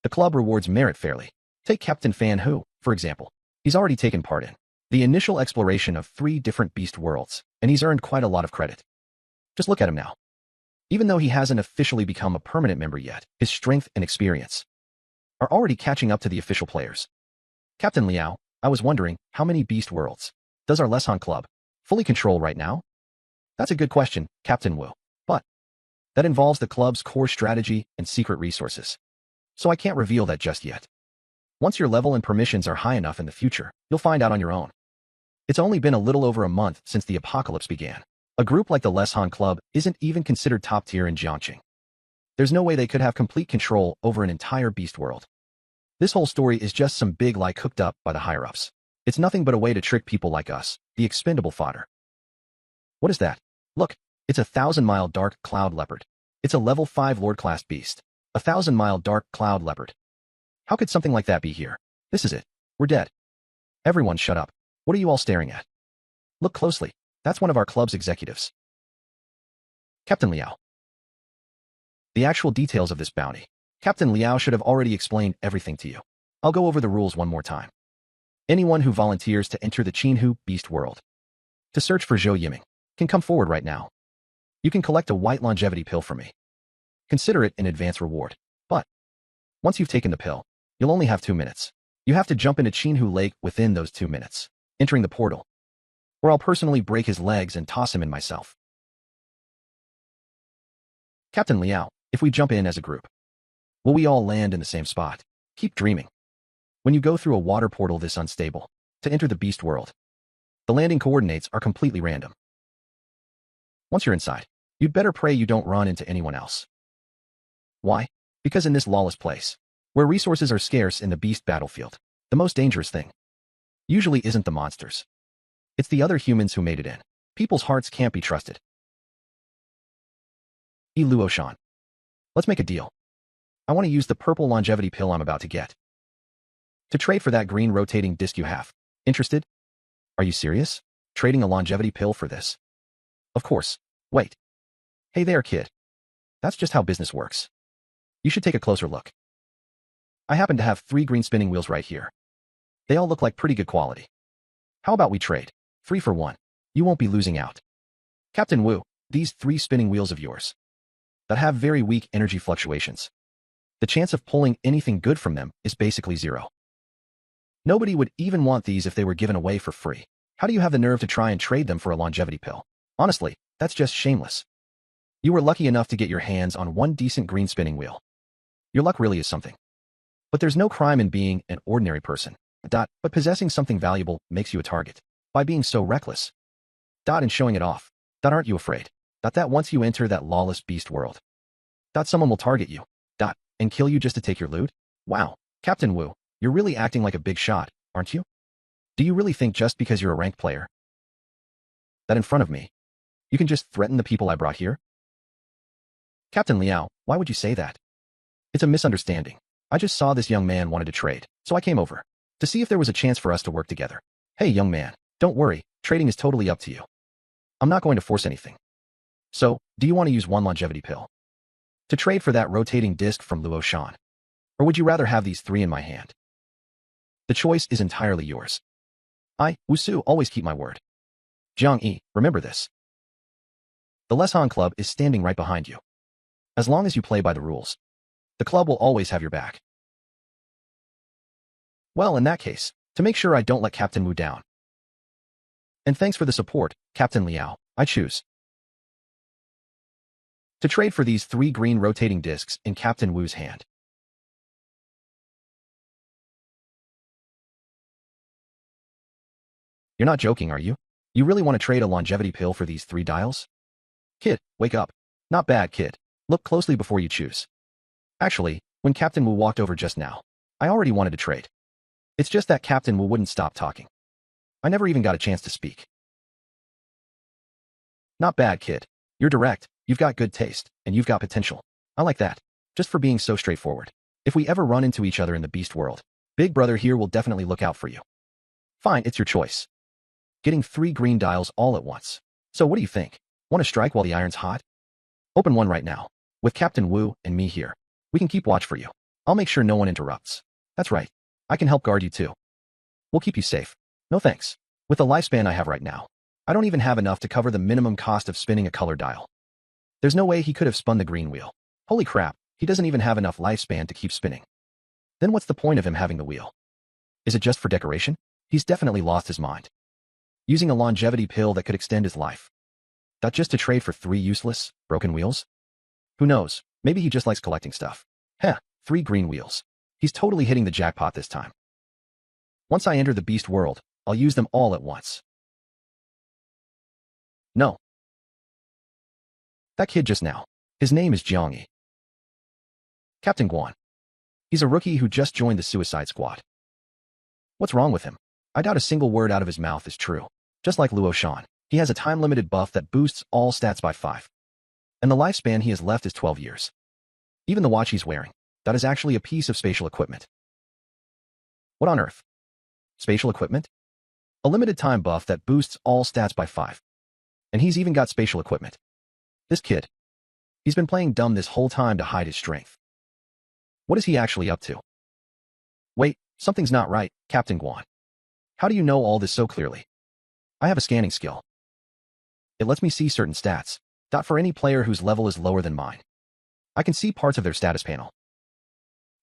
The club rewards merit fairly. Take Captain Fan Hu, for example. He's already taken part in the initial exploration of 3 different beast worlds, and he's earned quite a lot of credit. Just look at him now. Even though he hasn't officially become a permanent member yet, his strength and experience are already catching up to the official players. Captain Liao, I was wondering, how many beast worlds does our Leshan club fully control right now? That's a good question, Captain Wu. But that involves the club's core strategy and secret resources. So I can't reveal that just yet. Once your level and permissions are high enough in the future, you'll find out on your own. It's only been a little over a month since the apocalypse began. A group like the Leshan Club isn't even considered top tier in Jiangqing. There's no way they could have complete control over an entire beast world. This whole story is just some big lie cooked up by the higher-ups. It's nothing but a way to trick people like us, the expendable fodder. What is that? Look, it's a 1,000-mile dark cloud leopard. It's a level 5 Lord-class beast. A 1,000-mile dark cloud leopard. How could something like that be here? This is it. We're dead. Everyone shut up. What are you all staring at? Look closely. That's one of our club's executives. Captain Liao. The actual details of this bounty. Captain Liao should have already explained everything to you. I'll go over the rules one more time. Anyone who volunteers to enter the Qinhu Beast World to search for Zhou Yiming can come forward right now. You can collect a white longevity pill from me. Consider it an advance reward. But once you've taken the pill, you'll only have 2 minutes. You have to jump into Qinhu Lake within those 2 minutes, entering the portal, or I'll personally break his legs and toss him in myself. Captain Liao, if we jump in as a group, will we all land in the same spot? Keep dreaming. When you go through a water portal this unstable, to enter the beast world, the landing coordinates are completely random. Once you're inside, you'd better pray you don't run into anyone else. Why? Because in this lawless place, where resources are scarce in the beast battlefield, the most dangerous thing usually isn't the monsters. It's the other humans who made it in. People's hearts can't be trusted. Luoshan. Let's make a deal. I want to use the purple longevity pill I'm about to get to trade for that green rotating disc you have. Interested? Are you serious? Trading a longevity pill for this? Of course. Wait. Hey there, kid. That's just how business works. You should take a closer look. I happen to have 3 green spinning wheels right here. They all look like pretty good quality. How about we trade? 3 for 1. You won't be losing out. Captain Wu, these 3 spinning wheels of yours that have very weak energy fluctuations, the chance of pulling anything good from them is basically 0. Nobody would even want these if they were given away for free. How do you have the nerve to try and trade them for a longevity pill? Honestly, that's just shameless. You were lucky enough to get your hands on 1 decent green spinning wheel. Your luck really is something. But there's no crime in being an ordinary person. But possessing something valuable makes you a target. By being so reckless. And showing it off. Aren't you afraid? That once you enter that lawless beast world, someone will target you. And kill you just to take your loot? Wow. Captain Wu, you're really acting like a big shot, aren't you? Do you really think just because you're a ranked player that in front of me, you can just threaten the people I brought here? Captain Liao, why would you say that? It's a misunderstanding. I just saw this young man wanted to trade, so I came over to see if there was a chance for us to work together. Hey, young man, don't worry, trading is totally up to you. I'm not going to force anything. So, do you want to use 1 longevity pill to trade for that rotating disc from Luo Shan? Or would you rather have these 3 in my hand? The choice is entirely yours. I, Wu Su, always keep my word. Jiang Yi, remember this. The Leshan Club is standing right behind you. As long as you play by the rules, the club will always have your back. Well, in that case, to make sure I don't let Captain Wu down. And thanks for the support, Captain Liao, I choose to trade for these 3 green rotating discs in Captain Wu's hand. You're not joking, are you? You really want to trade a longevity pill for these 3 dials? Kid, wake up. Not bad, kid. Look closely before you choose. Actually, when Captain Wu walked over just now, I already wanted to trade. It's just that Captain Wu wouldn't stop talking. I never even got a chance to speak. Not bad, kid. You're direct, you've got good taste, and you've got potential. I like that. Just for being so straightforward. If we ever run into each other in the beast world, Big Brother here will definitely look out for you. Fine, it's your choice. Getting 3 green dials all at once. So what do you think? Want to strike while the iron's hot? Open one right now. With Captain Wu and me here, we can keep watch for you. I'll make sure no one interrupts. That's right. I can help guard you too. We'll keep you safe. No thanks. With the lifespan I have right now, I don't even have enough to cover the minimum cost of spinning a color dial. There's no way he could have spun the green wheel. Holy crap, he doesn't even have enough lifespan to keep spinning. Then what's the point of him having the wheel? Is it just for decoration? He's definitely lost his mind. Using a longevity pill that could extend his life. That just to trade for 3 useless, broken wheels? Who knows, maybe he just likes collecting stuff. Heh, 3 green wheels. He's totally hitting the jackpot this time. Once I enter the beast world, I'll use them all at once. No. That kid just now. His name is Jiangyi. Captain Guan. He's a rookie who just joined the Suicide Squad. What's wrong with him? I doubt a single word out of his mouth is true. Just like Luo Shan, he has a time-limited buff that boosts all stats by 5. And the lifespan he has left is 12 years. Even the watch he's wearing, that is actually a piece of spatial equipment. What on earth? Spatial equipment? A limited time buff that boosts all stats by 5. And he's even got spatial equipment. This kid. He's been playing dumb this whole time to hide his strength. What is he actually up to? Wait, something's not right, Captain Guan. How do you know all this so clearly? I have a scanning skill. It lets me see certain stats, for any player whose level is lower than mine. I can see parts of their status panel.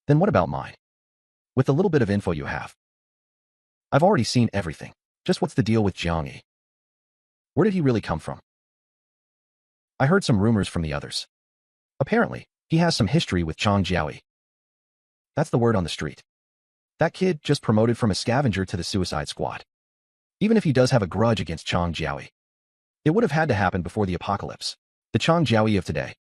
Then what about mine? With the little bit of info you have. I've already seen everything. Just what's the deal with Jiangyi? Where did he really come from? I heard some rumors from the others. Apparently, he has some history with Chang Jiaoyi. That's the word on the street. That kid just promoted from a scavenger to the Suicide Squad. Even if he does have a grudge against Chang Jiaoyi, it would have had to happen before the apocalypse. The Chang Jiaoyi of today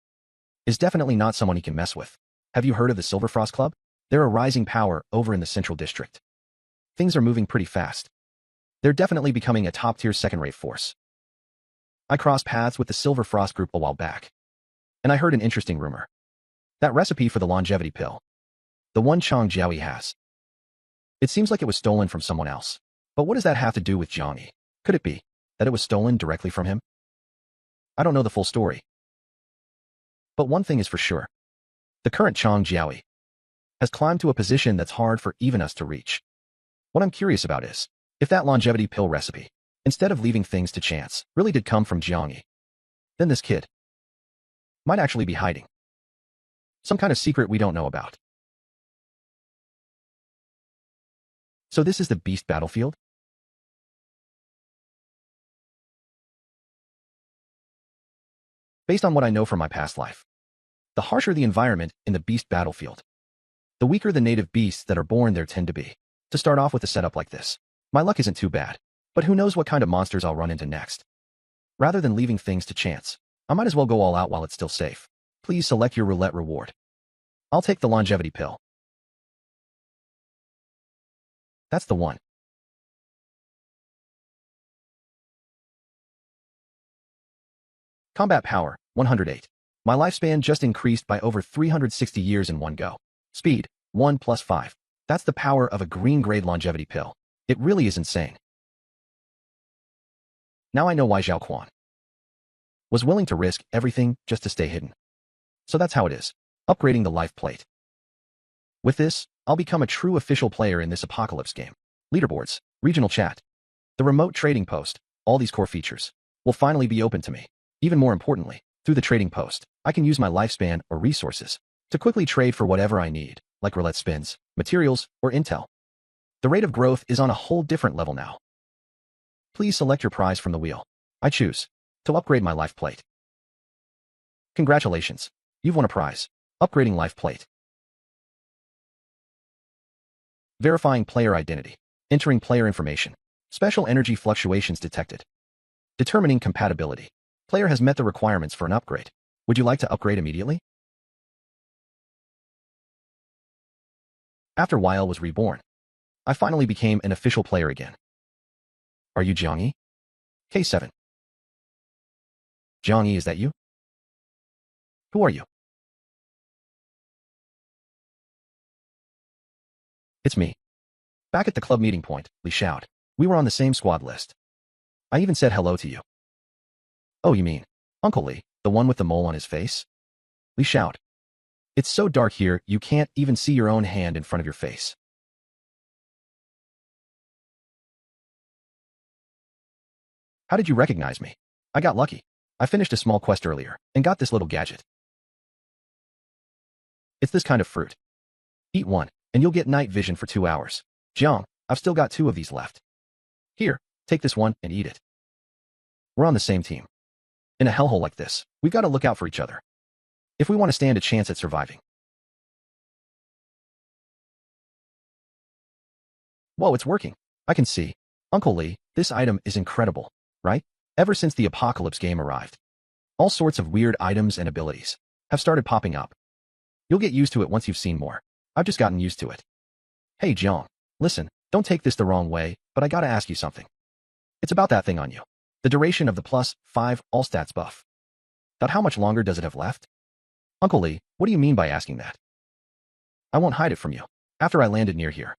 is definitely not someone he can mess with. Have you heard of the Silver Frost Club? They're a rising power over in the Central District. Things are moving pretty fast. They're definitely becoming a top-tier second-rate force. I crossed paths with the Silver Frost group a while back, and I heard an interesting rumor. That recipe for the longevity pill, the one Chang Jiaoyi has, it seems like it was stolen from someone else. But what does that have to do with Jiangyi? Could it be that it was stolen directly from him? I don't know the full story. But one thing is for sure. The current Chang Jiaoyi has climbed to a position that's hard for even us to reach. What I'm curious about is, if that longevity pill recipe, instead of leaving things to chance, really did come from Jiangyi, then this kid might actually be hiding some kind of secret we don't know about. So this is the beast battlefield? Based on what I know from my past life, the harsher the environment in the beast battlefield, the weaker the native beasts that are born there tend to be. To start off with a setup like this, my luck isn't too bad, but who knows what kind of monsters I'll run into next. Rather than leaving things to chance, I might as well go all out while it's still safe. Please select your roulette reward. I'll take the longevity pill. That's the one. Combat power, 108. My lifespan just increased by over 360 years in one go. Speed, 1 plus 5. That's the power of a green-grade longevity pill. It really is insane. Now I know why Zhao Quan was willing to risk everything just to stay hidden. So that's how it is. Upgrading the life plate. With this, I'll become a true official player in this apocalypse game. Leaderboards, regional chat, the remote trading post, all these core features will finally be open to me. Even more importantly, through the trading post, I can use my lifespan or resources to quickly trade for whatever I need, like roulette spins, materials, or intel. The rate of growth is on a whole different level now. Please select your prize from the wheel. I choose to upgrade my life plate. Congratulations, you've won a prize. Upgrading life plate. Verifying player identity. Entering player information. Special energy fluctuations detected. Determining compatibility. Player has met the requirements for an upgrade. Would you like to upgrade immediately? After Weil was reborn, I finally became an official player again. Are you Jiangyi? K7. Jiangyi, is that you? Who are you? It's me. Back at the club meeting point, Li shouted. We were on the same squad list. I even said hello to you. Oh, you mean Uncle Li, the one with the mole on his face? Li shouted. It's so dark here, you can't even see your own hand in front of your face. How did you recognize me? I got lucky. I finished a small quest earlier and got this little gadget. It's this kind of fruit. Eat one, and you'll get night vision for 2 hours. Jiang, I've still got 2 of these left. Here, take this one and eat it. We're on the same team. In a hellhole like this, we've got to look out for each other if we want to stand a chance at surviving. Whoa, it's working. I can see. Uncle Li, this item is incredible, right? Ever since the Apocalypse game arrived, all sorts of weird items and abilities have started popping up. You'll get used to it once you've seen more. I've just gotten used to it. Hey, Jiang, listen, don't take this the wrong way, but I gotta ask you something. It's about that thing on you. The duration of the +5 all stats buff. About how much longer does it have left? Uncle Li, what do you mean by asking that? I won't hide it from you. After I landed near here,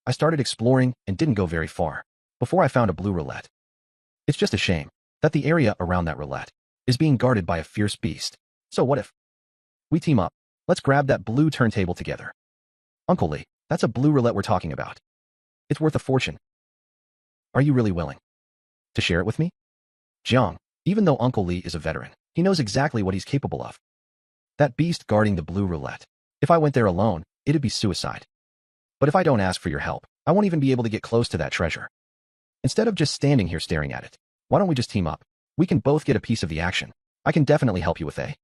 I started exploring and didn't go very far before I found a blue roulette. It's just a shame that the area around that roulette is being guarded by a fierce beast. So what if we team up? Let's grab that blue turntable together. Uncle Li, that's a blue roulette we're talking about. It's worth a fortune. Are you really willing to share it with me? Jiang, even though Uncle Li is a veteran, he knows exactly what he's capable of. That beast guarding the blue roulette. If I went there alone, it'd be suicide. But if I don't ask for your help, I won't even be able to get close to that treasure. Instead of just standing here staring at it, why don't we just team up? We can both get a piece of the action. I can definitely help you with A.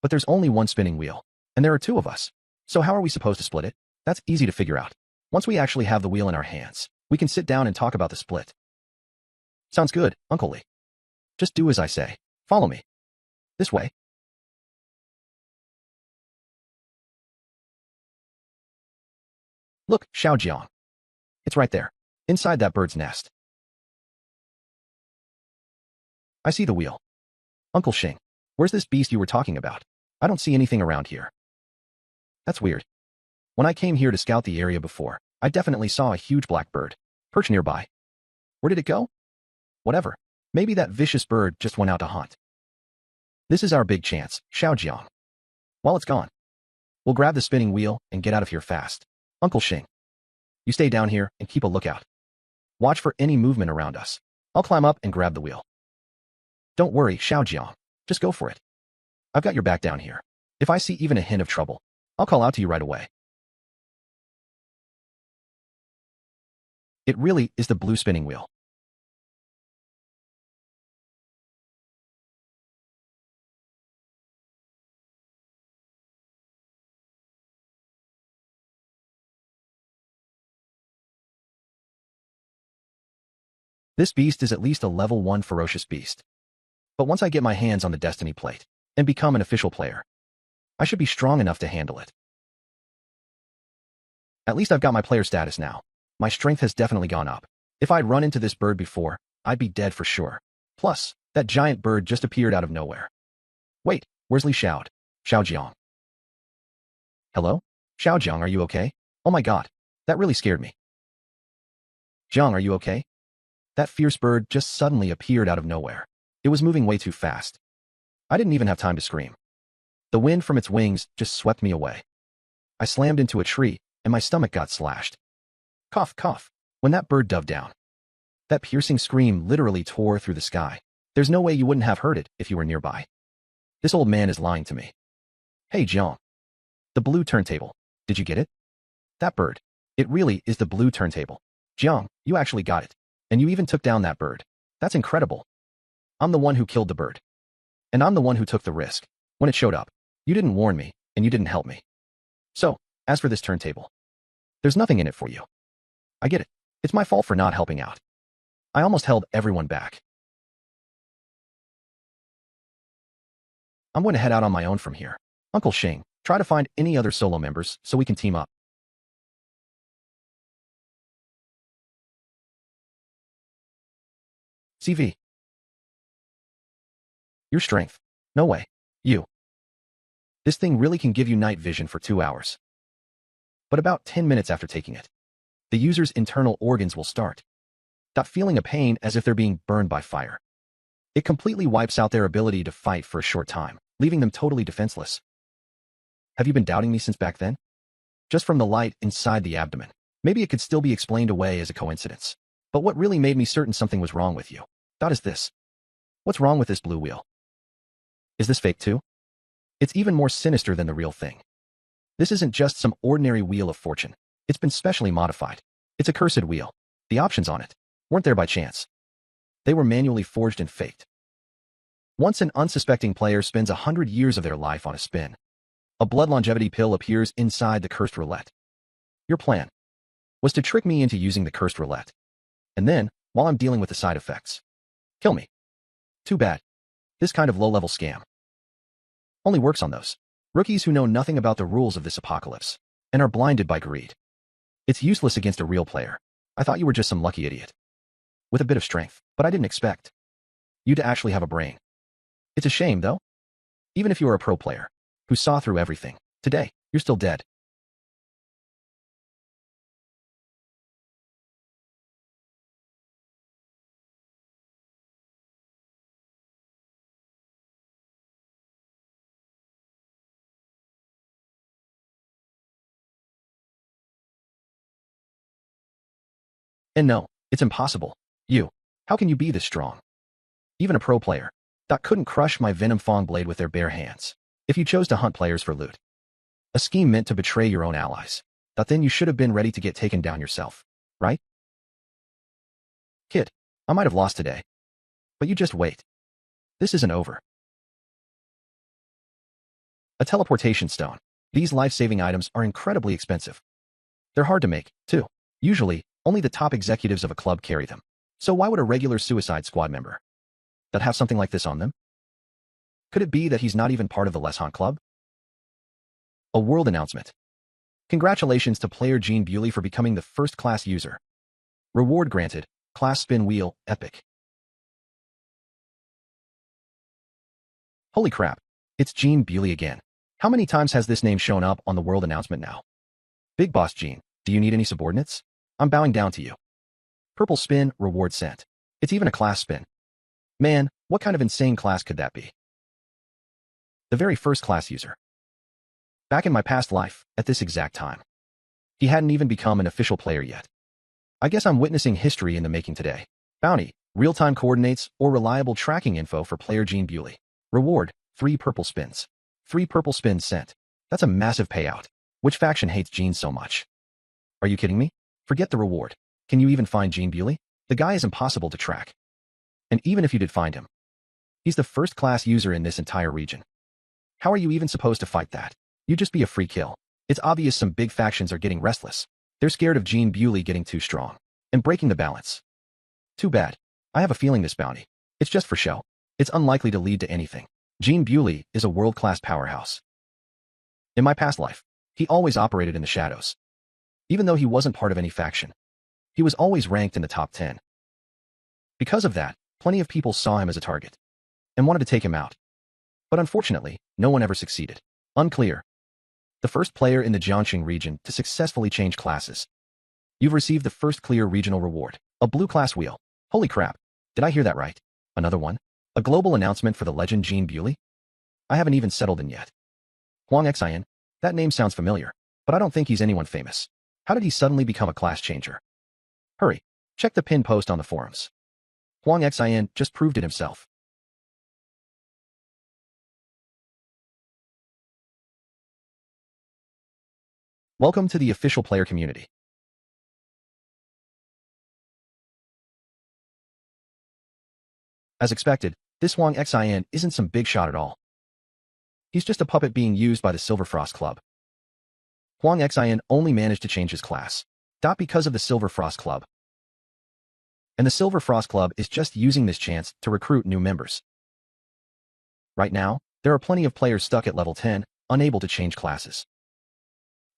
But there's only one spinning wheel, and there are 2 of us. So how are we supposed to split it? That's easy to figure out. Once we actually have the wheel in our hands, we can sit down and talk about the split. Sounds good, Uncle Li. Just do as I say. Follow me. This way. Look, Xiaojiang. It's right there, inside that bird's nest. I see the wheel. Uncle Xing, where's this beast you were talking about? I don't see anything around here. That's weird. When I came here to scout the area before, I definitely saw a huge black bird perched nearby. Where did it go? Whatever. Maybe that vicious bird just went out to hunt. This is our big chance, Xiaojiang. While it's gone, we'll grab the spinning wheel and get out of here fast. Uncle Xing, you stay down here and keep a lookout. Watch for any movement around us. I'll climb up and grab the wheel. Don't worry, Xiaojiang. Just go for it. I've got your back down here. If I see even a hint of trouble, I'll call out to you right away. It really is the blue spinning wheel. This beast is at least a level 1 ferocious beast. But once I get my hands on the destiny plate and become an official player, I should be strong enough to handle it. At least I've got my player status now. My strength has definitely gone up. If I'd run into this bird before, I'd be dead for sure. Plus, that giant bird just appeared out of nowhere. Wait, where's Li Xiaojiang? Xiaojiang. Hello? Xiaojiang, are you okay? Oh my god, that really scared me. Jiang, are you okay? That fierce bird just suddenly appeared out of nowhere. It was moving way too fast. I didn't even have time to scream. The wind from its wings just swept me away. I slammed into a tree, and my stomach got slashed. Cough, cough. When that bird dove down, that piercing scream literally tore through the sky. There's no way you wouldn't have heard it if you were nearby. This old man is lying to me. Hey, Jiang. The blue turntable. Did you get it? That bird. It really is the blue turntable. Jiang, you actually got it. And you even took down that bird. That's incredible. I'm the one who killed the bird. And I'm the one who took the risk. When it showed up, you didn't warn me, and you didn't help me. So, as for this turntable, there's nothing in it for you. I get it. It's my fault for not helping out. I almost held everyone back. I'm going to head out on my own from here. Uncle Xing, try to find any other solo members so we can team up. CV. Your strength. No way. You. This thing really can give you night vision for 2 hours. But about 10 minutes after taking it, the user's internal organs will start feeling a pain as if they're being burned by fire. It completely wipes out their ability to fight for a short time, leaving them totally defenseless. Have you been doubting me since back then? Just from the light inside the abdomen. Maybe it could still be explained away as a coincidence. But what really made me certain something was wrong with you is this. What's wrong with this blue wheel? Is this fake too? It's even more sinister than the real thing. This isn't just some ordinary wheel of fortune. It's been specially modified. It's a cursed wheel. The options on it weren't there by chance. They were manually forged and faked. Once an unsuspecting player spends 100 years of their life on a spin, a blood longevity pill appears inside the cursed roulette. Your plan was to trick me into using the cursed roulette. And then, while I'm dealing with the side effects, kill me. Too bad. This kind of low-level scam only works on those rookies who know nothing about the rules of this apocalypse and are blinded by greed. It's useless against a real player. I thought you were just some lucky idiot with a bit of strength, but I didn't expect you to actually have a brain. It's a shame, though. Even if you are a pro player who saw through everything, today, you're still dead. And no, it's impossible. How can you be this strong? Even a pro player that couldn't crush my Venom Fong blade with their bare hands. If you chose to hunt players for loot, a scheme meant to betray your own allies, then you should have been ready to get taken down yourself, right? Kid, I might have lost today, but you just wait. This isn't over. A teleportation stone. These life-saving items are incredibly expensive. They're hard to make, too. Usually, only the top executives of a club carry them. So why would a regular Suicide Squad member have something like this on them? Could it be that he's not even part of the Les Hunt Club? A world announcement. Congratulations to player Gene Bewley for becoming the first-class user. Reward granted. Class spin wheel, epic. Holy crap. It's Gene Bewley again. How many times has this name shown up on the world announcement now? Big Boss Gene, do you need any subordinates? I'm bowing down to you. Purple spin, reward sent. It's even a class spin. Man, what kind of insane class could that be? The very first class user. Back in my past life, at this exact time. He hadn't even become an official player yet. I guess I'm witnessing history in the making today. Bounty, real-time coordinates, or reliable tracking info for player Gene Bewley. Reward, 3 purple spins. 3 purple spins sent. That's a massive payout. Which faction hates Gene so much? Are you kidding me? Forget the reward. Can you even find Gene Bewley? The guy is impossible to track. And even if you did find him, he's the first-class user in this entire region. How are you even supposed to fight that? You'd just be a free kill. It's obvious some big factions are getting restless. They're scared of Gene Bewley getting too strong and breaking the balance. Too bad. I have a feeling this bounty, it's just for show. It's unlikely to lead to anything. Gene Bewley is a world-class powerhouse. In my past life, he always operated in the shadows. Even though he wasn't part of any faction, he was always ranked in the top 10. Because of that, plenty of people saw him as a target and wanted to take him out. But unfortunately, no one ever succeeded. Unclear. The first player in the Jiangxing region to successfully change classes. You've received the first clear regional reward, a blue class wheel. Holy crap. Did I hear that right? Another one? A global announcement for the legend Gene Bewley? I haven't even settled in yet. Huang Xian? That name sounds familiar, but I don't think he's anyone famous. How did he suddenly become a class changer? Hurry. Check the pin post on the forums. Huang Xian just proved it himself. Welcome to the official player community. As expected, this Huang Xian isn't some big shot at all. He's just a puppet being used by the Silver Frost Club. Huang Xian only managed to change his class, because of the Silver Frost Club. And the Silver Frost Club is just using this chance to recruit new members. Right now, there are plenty of players stuck at level 10, unable to change classes.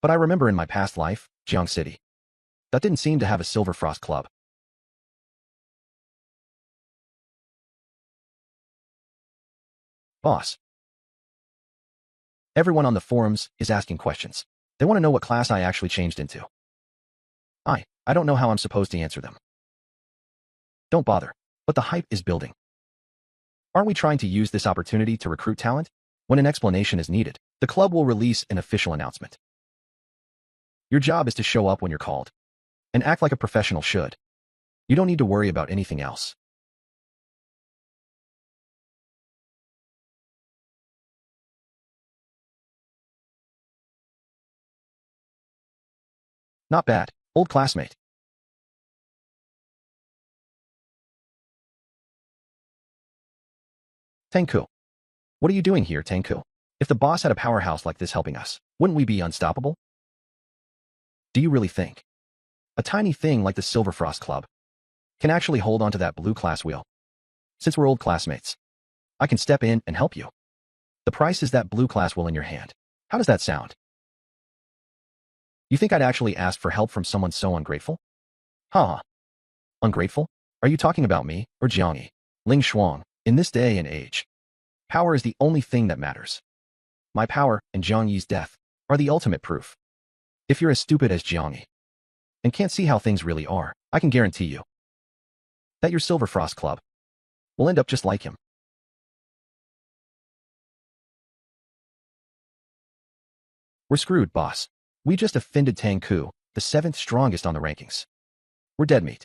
But I remember in my past life, Jiang City, that didn't seem to have a Silver Frost Club. Boss. Everyone on the forums is asking questions. They want to know what class I actually changed into. I don't know how I'm supposed to answer them. Don't bother. But the hype is building. Aren't we trying to use this opportunity to recruit talent? When an explanation is needed, the club will release an official announcement. Your job is to show up when you're called. And act like a professional should. You don't need to worry about anything else. Not bad, old classmate. Tenku. What are you doing here, Tenku? If the boss had a powerhouse like this helping us, wouldn't we be unstoppable? Do you really think a tiny thing like the Silver Frost Club can actually hold onto that blue class wheel? Since we're old classmates, I can step in and help you. The price is that blue class wheel in your hand. How does that sound? You think I'd actually ask for help from someone so ungrateful? Huh? Ungrateful? Are you talking about me or Jiangyi? Ling Shuang, in this day and age, power is the only thing that matters. My power and Jiangyi's death are the ultimate proof. If you're as stupid as Jiangyi and can't see how things really are, I can guarantee you that your Silver Frost Club will end up just like him. We're screwed, boss. We just offended Tangku, the 7th strongest on the rankings. We're dead meat.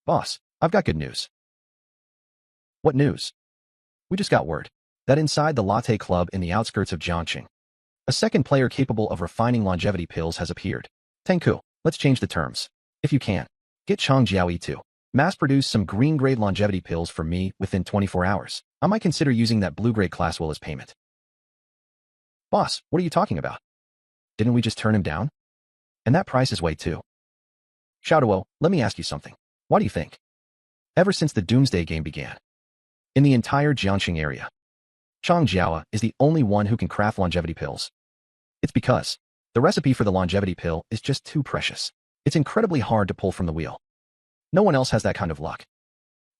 Boss, I've got good news. What news? We just got word that inside the Latte Club in the outskirts of Jiangxing, a second player capable of refining longevity pills has appeared. Tangku, let's change the terms. If you can, get Chang Jiaoyi to mass-produce some green-grade longevity pills for me within 24 hours. I might consider using that blue-grade class will as payment. Boss, what are you talking about? Didn't we just turn him down? And that price is way too. Xiaoduo, let me ask you something. Why do you think? Ever since the Doomsday game began, in the entire Jiangxing area, Chang Jiaoyi is the only one who can craft longevity pills. It's because the recipe for the longevity pill is just too precious. It's incredibly hard to pull from the wheel. No one else has that kind of luck.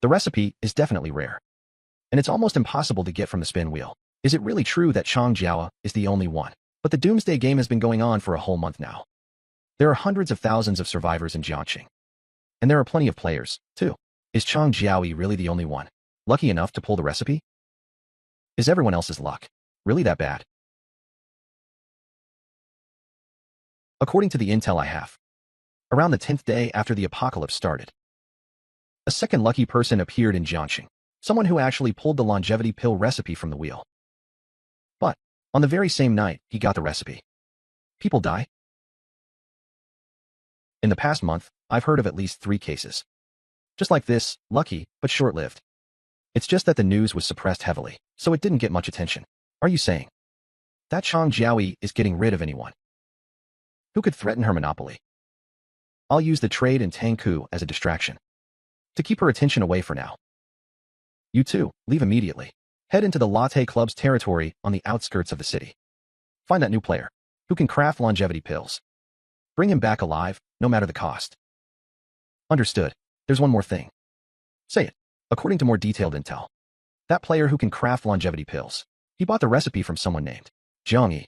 The recipe is definitely rare. And it's almost impossible to get from the spin wheel. Is it really true that Chang Jiaoyi is the only one? But the Doomsday game has been going on for a whole month now. There are hundreds of thousands of survivors in Jiangxing. And there are plenty of players, too. Is Chang Jiaoyi really the only one lucky enough to pull the recipe? Is everyone else's luck really that bad? According to the intel I have, around the 10th day after the apocalypse started, a second lucky person appeared in Jiangxing, someone who actually pulled the longevity pill recipe from the wheel. But on the very same night he got the recipe, people die. In the past month, I've heard of at least 3 cases. Just like this, lucky, but short-lived. It's just that the news was suppressed heavily, so it didn't get much attention. Are you saying that Chang Jiaoyi is getting rid of anyone who could threaten her monopoly? I'll use the trade in Tangku as a distraction to keep her attention away for now. You two, leave immediately. Head into the Latte Club's territory on the outskirts of the city. Find that new player who can craft longevity pills. Bring him back alive, no matter the cost. Understood. There's one more thing. Say it. According to more detailed intel, that player who can craft longevity pills, he bought the recipe from someone named Jiangyi.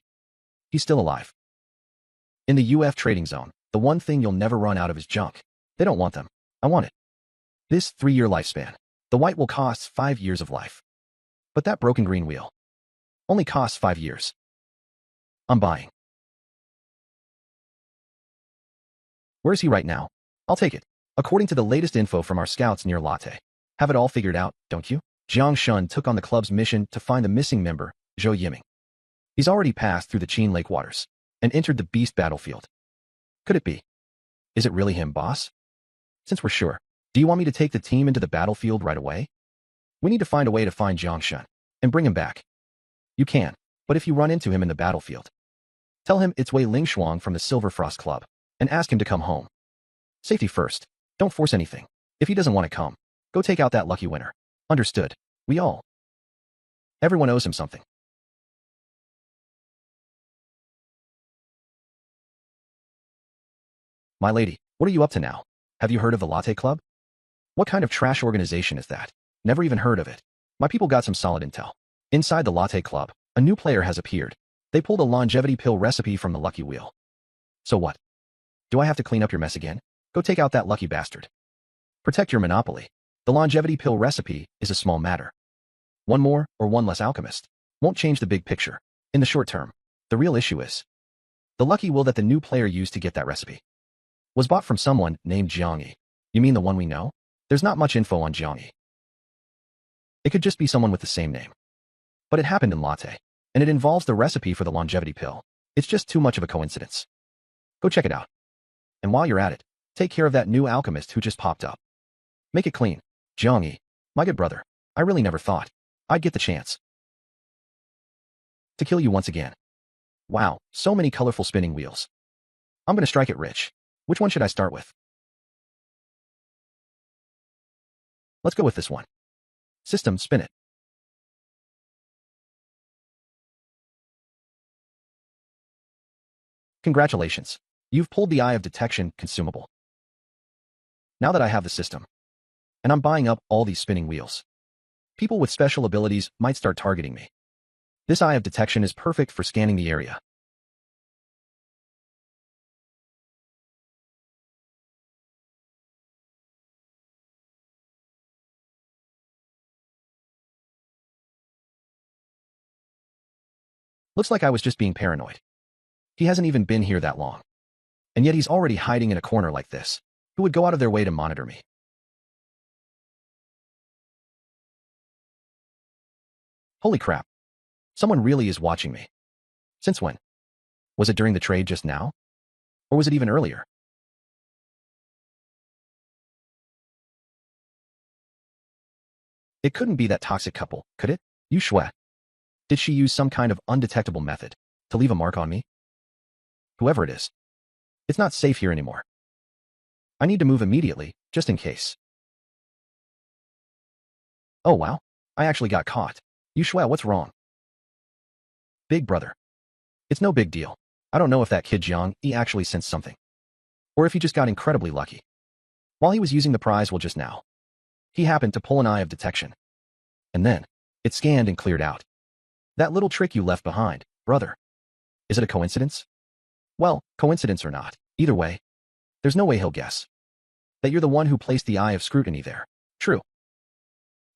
He's still alive. In the UF trading zone, the one thing you'll never run out of is junk. They don't want them. I want it. This 3-year lifespan. The white will cost 5 years of life. But that broken green wheel only costs 5 years. I'm buying. Where is he right now? I'll take it. According to the latest info from our scouts near Latte. Have it all figured out, don't you? Jiang Shun took on the club's mission to find the missing member, Zhou Yiming. He's already passed through the Qin Lake waters and entered the beast battlefield. Could it be? Is it really him, boss? Since we're sure, do you want me to take the team into the battlefield right away? We need to find a way to find Jiang Shun and bring him back. You can, but if you run into him in the battlefield, tell him it's Wei Ling Shuang from the Silver Frost Club and ask him to come home. Safety first. Don't force anything. If he doesn't want to come, go take out that lucky winner. Understood. We all. Everyone owes him something. My lady, what are you up to now? Have you heard of the Latte Club? What kind of trash organization is that? Never even heard of it. My people got some solid intel. Inside the latte club, a new player has appeared. They pulled a longevity pill recipe from the lucky wheel. So what? Do I have to clean up your mess again? Go take out that lucky bastard. Protect your monopoly. The longevity pill recipe is a small matter. One more or one less alchemist won't change the big picture. In the short term, the real issue is the lucky wheel that the new player used to get that recipe was bought from someone named Jiangyi. You mean the one we know? There's not much info on Jiangyi. It could just be someone with the same name. But it happened in latte, and it involves the recipe for the longevity pill. It's just too much of a coincidence. Go check it out. And while you're at it, take care of that new alchemist who just popped up. Make it clean. Jiangyi, my good brother, I really never thought I'd get the chance to kill you once again. Wow, so many colorful spinning wheels. I'm gonna strike it rich. Which one should I start with? Let's go with this one. System, spin it. Congratulations. You've pulled the Eye of Detection consumable. Now that I have the system, and I'm buying up all these spinning wheels, people with special abilities might start targeting me. This Eye of Detection is perfect for scanning the area. Looks like I was just being paranoid. He hasn't even been here that long. And yet he's already hiding in a corner like this. Who would go out of their way to monitor me? Holy crap. Someone really is watching me. Since when? Was it during the trade just now? Or was it even earlier? It couldn't be that toxic couple, could it? Yu Shui. Did she use some kind of undetectable method to leave a mark on me? Whoever it is, it's not safe here anymore. I need to move immediately, just in case. Oh wow, I actually got caught. Yu Shui, what's wrong? Big brother. It's no big deal. I don't know if that kid Jiang Yi actually sensed something, or if he just got incredibly lucky. While he was using the prize wheel just now, he happened to pull an Eye of Detection. And then, it scanned and cleared out. That little trick you left behind, brother. Is it a coincidence? Well, coincidence or not, either way, there's no way he'll guess that you're the one who placed the Eye of Scrutiny there. True.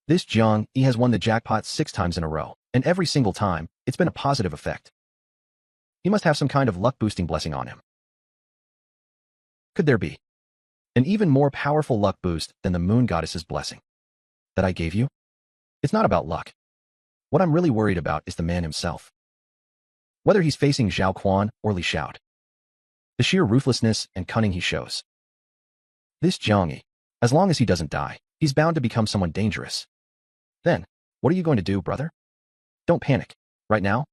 This Jiang Yi has won the jackpot 6 times in a row, and every single time, it's been a positive effect. He must have some kind of luck-boosting blessing on him. Could there be an even more powerful luck boost than the moon goddess's blessing that I gave you? It's not about luck. What I'm really worried about is the man himself. Whether he's facing Zhao Quan or Li Xiao. The sheer ruthlessness and cunning he shows. This Jiang Yi, as long as he doesn't die, he's bound to become someone dangerous. Then, what are you going to do, brother? Don't panic. Right now,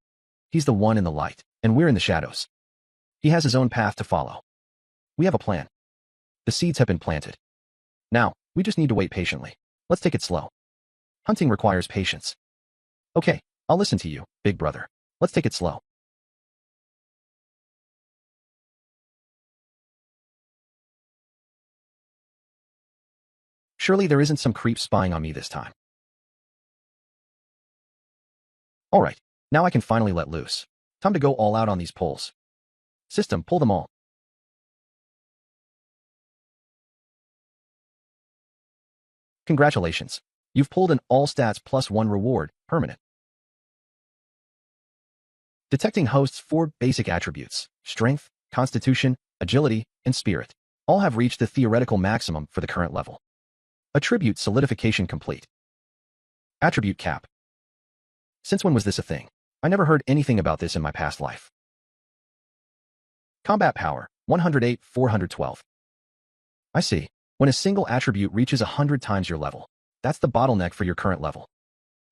he's the one in the light, and we're in the shadows. He has his own path to follow. We have a plan. The seeds have been planted. Now, we just need to wait patiently. Let's take it slow. Hunting requires patience. Okay, I'll listen to you, big brother. Let's take it slow. Surely there isn't some creep spying on me this time. Alright, now I can finally let loose. Time to go all out on these pulls. System, pull them all. Congratulations. You've pulled an all stats +1 reward, permanent. Detecting hosts 4 basic attributes, strength, constitution, agility, and spirit, all have reached the theoretical maximum for the current level. Attribute solidification complete. Attribute cap. Since when was this a thing? I never heard anything about this in my past life. Combat power, 108, 412. I see. When a single attribute reaches 100 times your level, that's the bottleneck for your current level.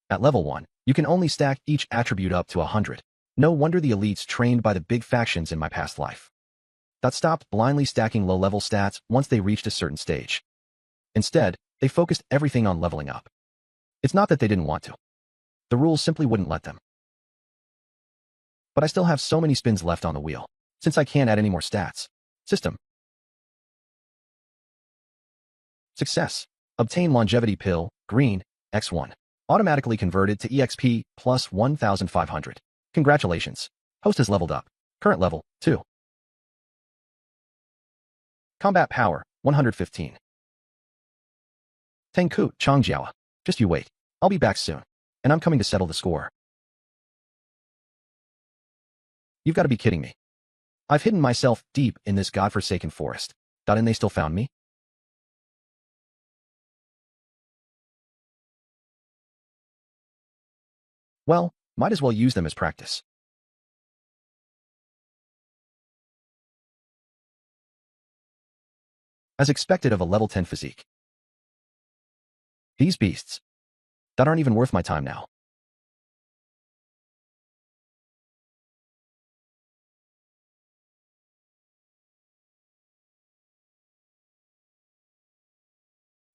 At level 1, you can only stack each attribute up to 100. No wonder the elites trained by the big factions in my past life that stopped blindly stacking low-level stats once they reached a certain stage. Instead, they focused everything on leveling up. It's not that they didn't want to. The rules simply wouldn't let them. But I still have so many spins left on the wheel, since I can't add any more stats. System. Success. Obtain longevity pill, green, X1. Automatically converted to EXP plus 1,500. Congratulations. Host has leveled up. Current level, 2. Combat power, 115. Tengku, Changjiao. Just you wait. I'll be back soon. And I'm coming to settle the score. You've got to be kidding me. I've hidden myself deep in this godforsaken forest. And they still found me? Well, might as well use them as practice. As expected of a level 10 physique. These beasts. That aren't even worth my time now.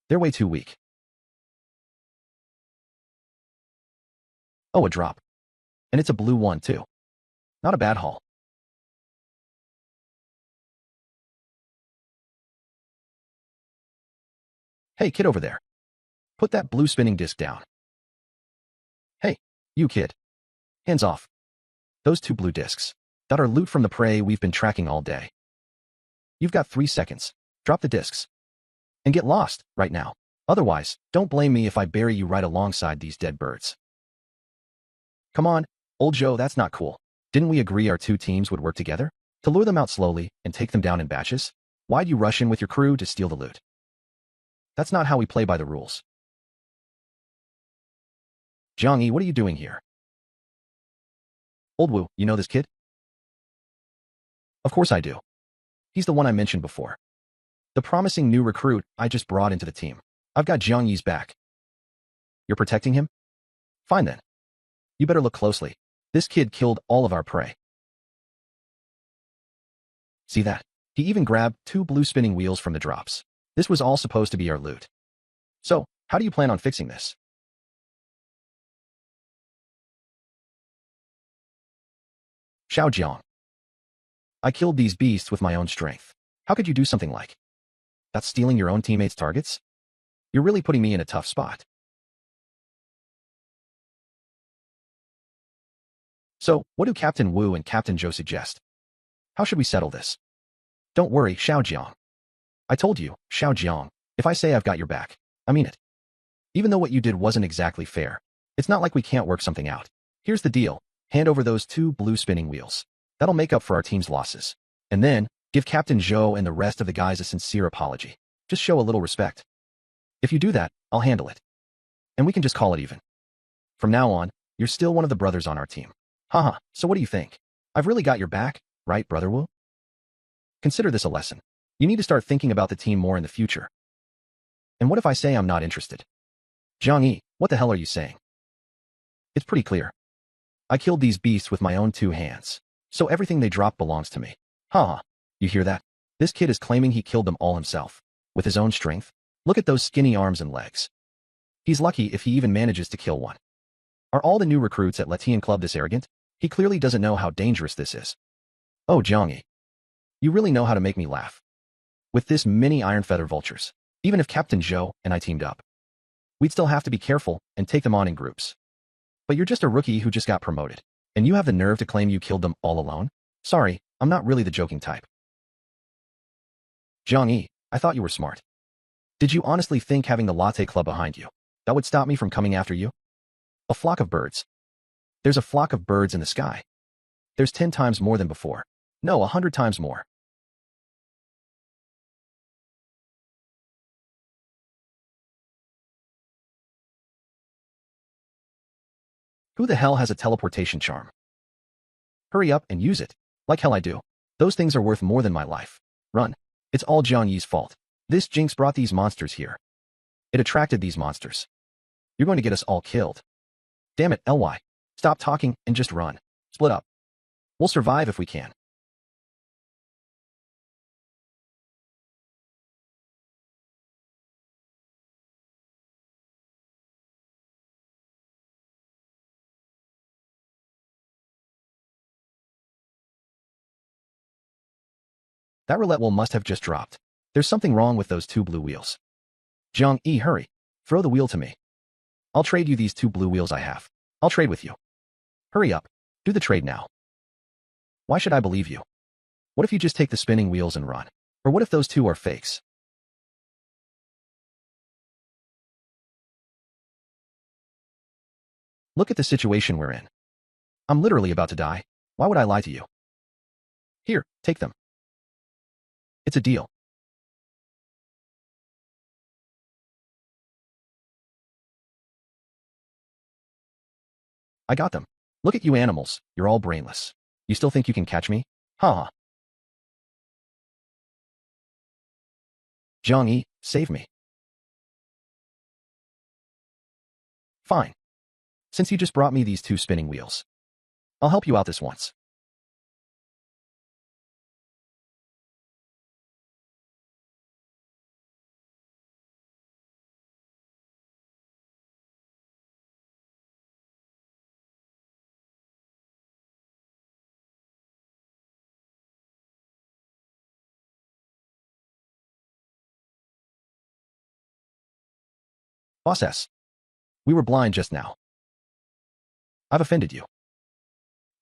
They're way too weak. Oh, a drop. And it's a blue one, too. Not a bad haul. Hey, kid over there. Put that blue spinning disc down. Hey, you kid. Hands off. Those 2 blue discs. That are loot from the prey we've been tracking all day. You've got 3 seconds. Drop the discs. And get lost, right now. Otherwise, don't blame me if I bury you right alongside these dead birds. Come on, old Joe, that's not cool. Didn't we agree our 2 teams would work together? To lure them out slowly and take them down in batches? Why'd you rush in with your crew to steal the loot? That's not how we play by the rules. Jiangyi, what are you doing here? Old Wu, you know this kid? Of course I do. He's the one I mentioned before. The promising new recruit I just brought into the team. I've got Jiangyi's back. You're protecting him? Fine then. You better look closely. This kid killed all of our prey. See that? He even grabbed 2 blue spinning wheels from the drops. This was all supposed to be our loot. So, how do you plan on fixing this? Xiaojiang. I killed these beasts with my own strength. How could you do something like that's stealing your own teammates' targets? You're really putting me in a tough spot. So, what do Captain Wu and Captain Zhou suggest? How should we settle this? Don't worry, Xiaojiang. I told you, Xiaojiang, if I say I've got your back, I mean it. Even though what you did wasn't exactly fair, it's not like we can't work something out. Here's the deal. Hand over those 2 blue spinning wheels. That'll make up for our team's losses. And then, give Captain Zhou and the rest of the guys a sincere apology. Just show a little respect. If you do that, I'll handle it. And we can just call it even. From now on, you're still one of the brothers on our team. Haha, so what do you think? I've really got your back, right, Brother Wu? Consider this a lesson. You need to start thinking about the team more in the future. And what if I say I'm not interested? Jiangyi, what the hell are you saying? It's pretty clear. I killed these beasts with my own 2 hands. So everything they drop belongs to me. Haha, you hear that? This kid is claiming he killed them all himself. With his own strength? Look at those skinny arms and legs. He's lucky if he even manages to kill one. Are all the new recruits at Letian Club this arrogant? He clearly doesn't know how dangerous this is. Oh, Jiangyi. You really know how to make me laugh. With this many Iron Feather vultures, even if Captain Zhou and I teamed up, we'd still have to be careful and take them on in groups. But you're just a rookie who just got promoted, and you have the nerve to claim you killed them all alone? Sorry, I'm not really the joking type. Jiangyi, I thought you were smart. Did you honestly think having the Latte Club behind you, that would stop me from coming after you? A flock of birds. There's a flock of birds in the sky. There's 10 times more than before. No, 100 times more. Who the hell has a teleportation charm? Hurry up and use it. Like hell I do. Those things are worth more than my life. Run. It's all Jiangyi's fault. This jinx brought these monsters here. It attracted these monsters. You're going to get us all killed. Damn it, LY. Stop talking and just run. Split up. We'll survive if we can. That roulette wheel must have just dropped. There's something wrong with those 2 blue wheels. Jiang Yi, hurry. Throw the wheel to me. I'll trade you these 2 blue wheels I have. I'll trade with you. Hurry up. Do the trade now. Why should I believe you? What if you just take the spinning wheels and run? Or what if those 2 are fakes? Look at the situation we're in. I'm literally about to die. Why would I lie to you? Here, take them. It's a deal. I got them. Look at you animals, you're all brainless. You still think you can catch me? Ha. Jiang Yi, save me. Fine. Since you just brought me these 2 spinning wheels, I'll help you out this once. Boss S. We were blind just now. I've offended you.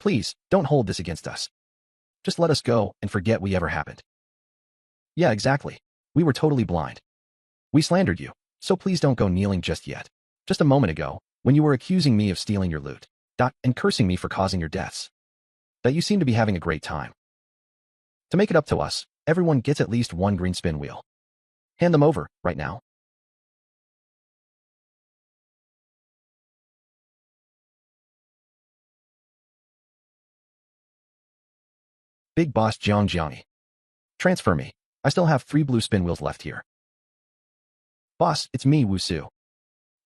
Please, don't hold this against us. Just let us go and forget we ever happened. Yeah, exactly. We were totally blind. We slandered you, so please don't go kneeling just yet. Just a moment ago, when you were accusing me of stealing your loot, and cursing me for causing your deaths, that you seem to be having a great time. To make it up to us, everyone gets at least 1 green spin wheel. Hand them over, right now. Big Boss Jiang. Transfer me. I still have 3 blue spin wheels left here. Boss, it's me, Wusu.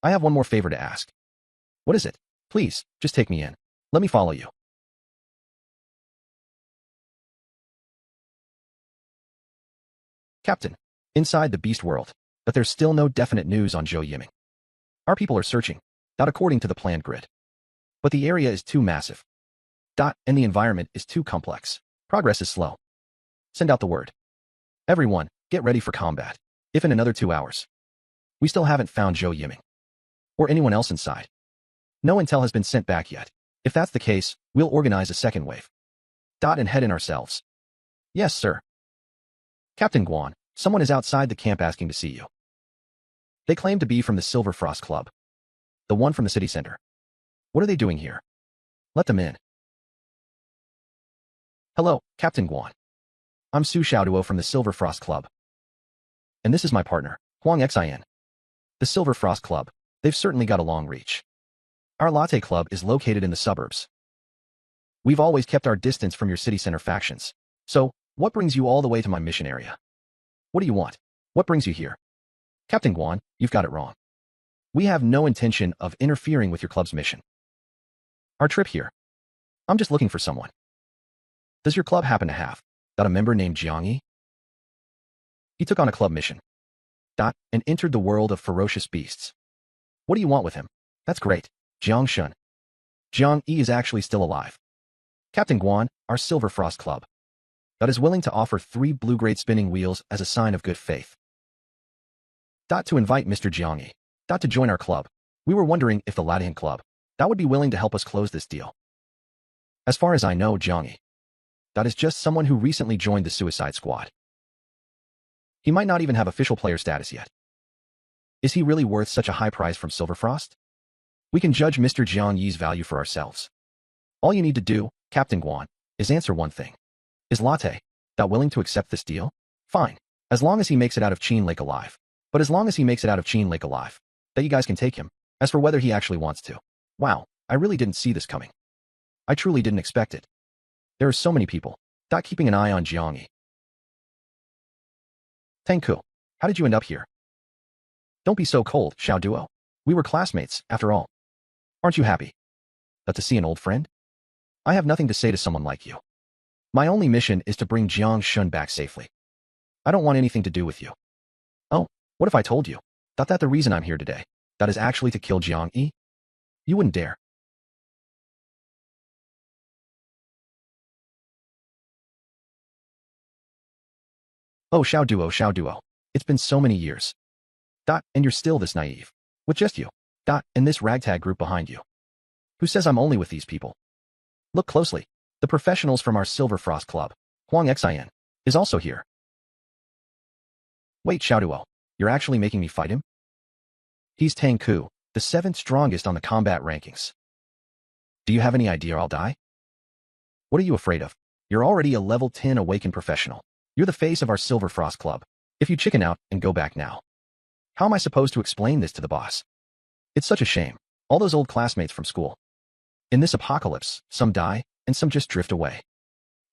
I have one more favor to ask. What is it? Please, just take me in. Let me follow you. Captain, inside the beast world, but there's still no definite news on Zhou Yiming. Our people are searching, not according to the planned grid. But the area is too massive. And the environment is too complex. Progress is slow. Send out the word. Everyone, get ready for combat. If in another 2 hours, we still haven't found Zhou Yiming. Or anyone else inside. No intel has been sent back yet. If that's the case, we'll organize a second wave. And head in ourselves. Yes, sir. Captain Guan, someone is outside the camp asking to see you. They claim to be from the Silver Frost Club. The one from the city center. What are they doing here? Let them in. Hello, Captain Guan. I'm Su Xiaoduo from the Silver Frost Club. And this is my partner, Huang Xin. The Silver Frost Club, they've certainly got a long reach. Our latte club is located in the suburbs. We've always kept our distance from your city center factions. So, what brings you all the way to my mission area? What do you want? What brings you here? Captain Guan, you've got it wrong. We have no intention of interfering with your club's mission. Our trip here. I'm just looking for someone. Does your club happen to have a member named Jiang Yi? He took on a club mission. And entered the world of ferocious beasts. What do you want with him? That's great. Jiang Shun. Jiang Yi is actually still alive. Captain Guan, our Silver Frost Club. That is willing to offer 3 blue-grade spinning wheels as a sign of good faith. To invite Mr. Jiang Yi. To join our club. We were wondering if the Latihan Club would be willing to help us close this deal. As far as I know, Jiang Yi. That is just someone who recently joined the Suicide Squad. He might not even have official player status yet. Is he really worth such a high price from Silverfrost? We can judge Mr. Jiang Yi's value for ourselves. All you need to do, Captain Guan, is answer one thing. Is Latte willing to accept this deal? Fine. As long as he makes it out of Qin Lake alive. But as long as he makes it out of Qin Lake alive, that you guys can take him. As for whether he actually wants to. Wow, I really didn't see this coming. I truly didn't expect it. There are so many people keeping an eye on Jiang Yi. Tengku, how did you end up here? Don't be so cold, Xiao Duo. We were classmates, after all. Aren't you happy to see an old friend? I have nothing to say to someone like you. My only mission is to bring Jiang Shun back safely. I don't want anything to do with you. Oh, what if I told you that the reason I'm here today is actually to kill Jiang Yi? You wouldn't dare. Oh, Xiao Duo. It's been so many years. And you're still this naive. With just you. And this ragtag group behind you. Who says I'm only with these people? Look closely. The professionals from our Silver Frost Club, Huang Xin, is also here. Wait, Xiaoduo, you're actually making me fight him? He's Tang Ku, the 7th strongest on the combat rankings. Do you have any idea I'll die? What are you afraid of? You're already a level 10 awakened professional. You're the face of our Silver Frost Club. If you chicken out and go back now. How am I supposed to explain this to the boss? It's such a shame. All those old classmates from school. In this apocalypse, some die, and some just drift away.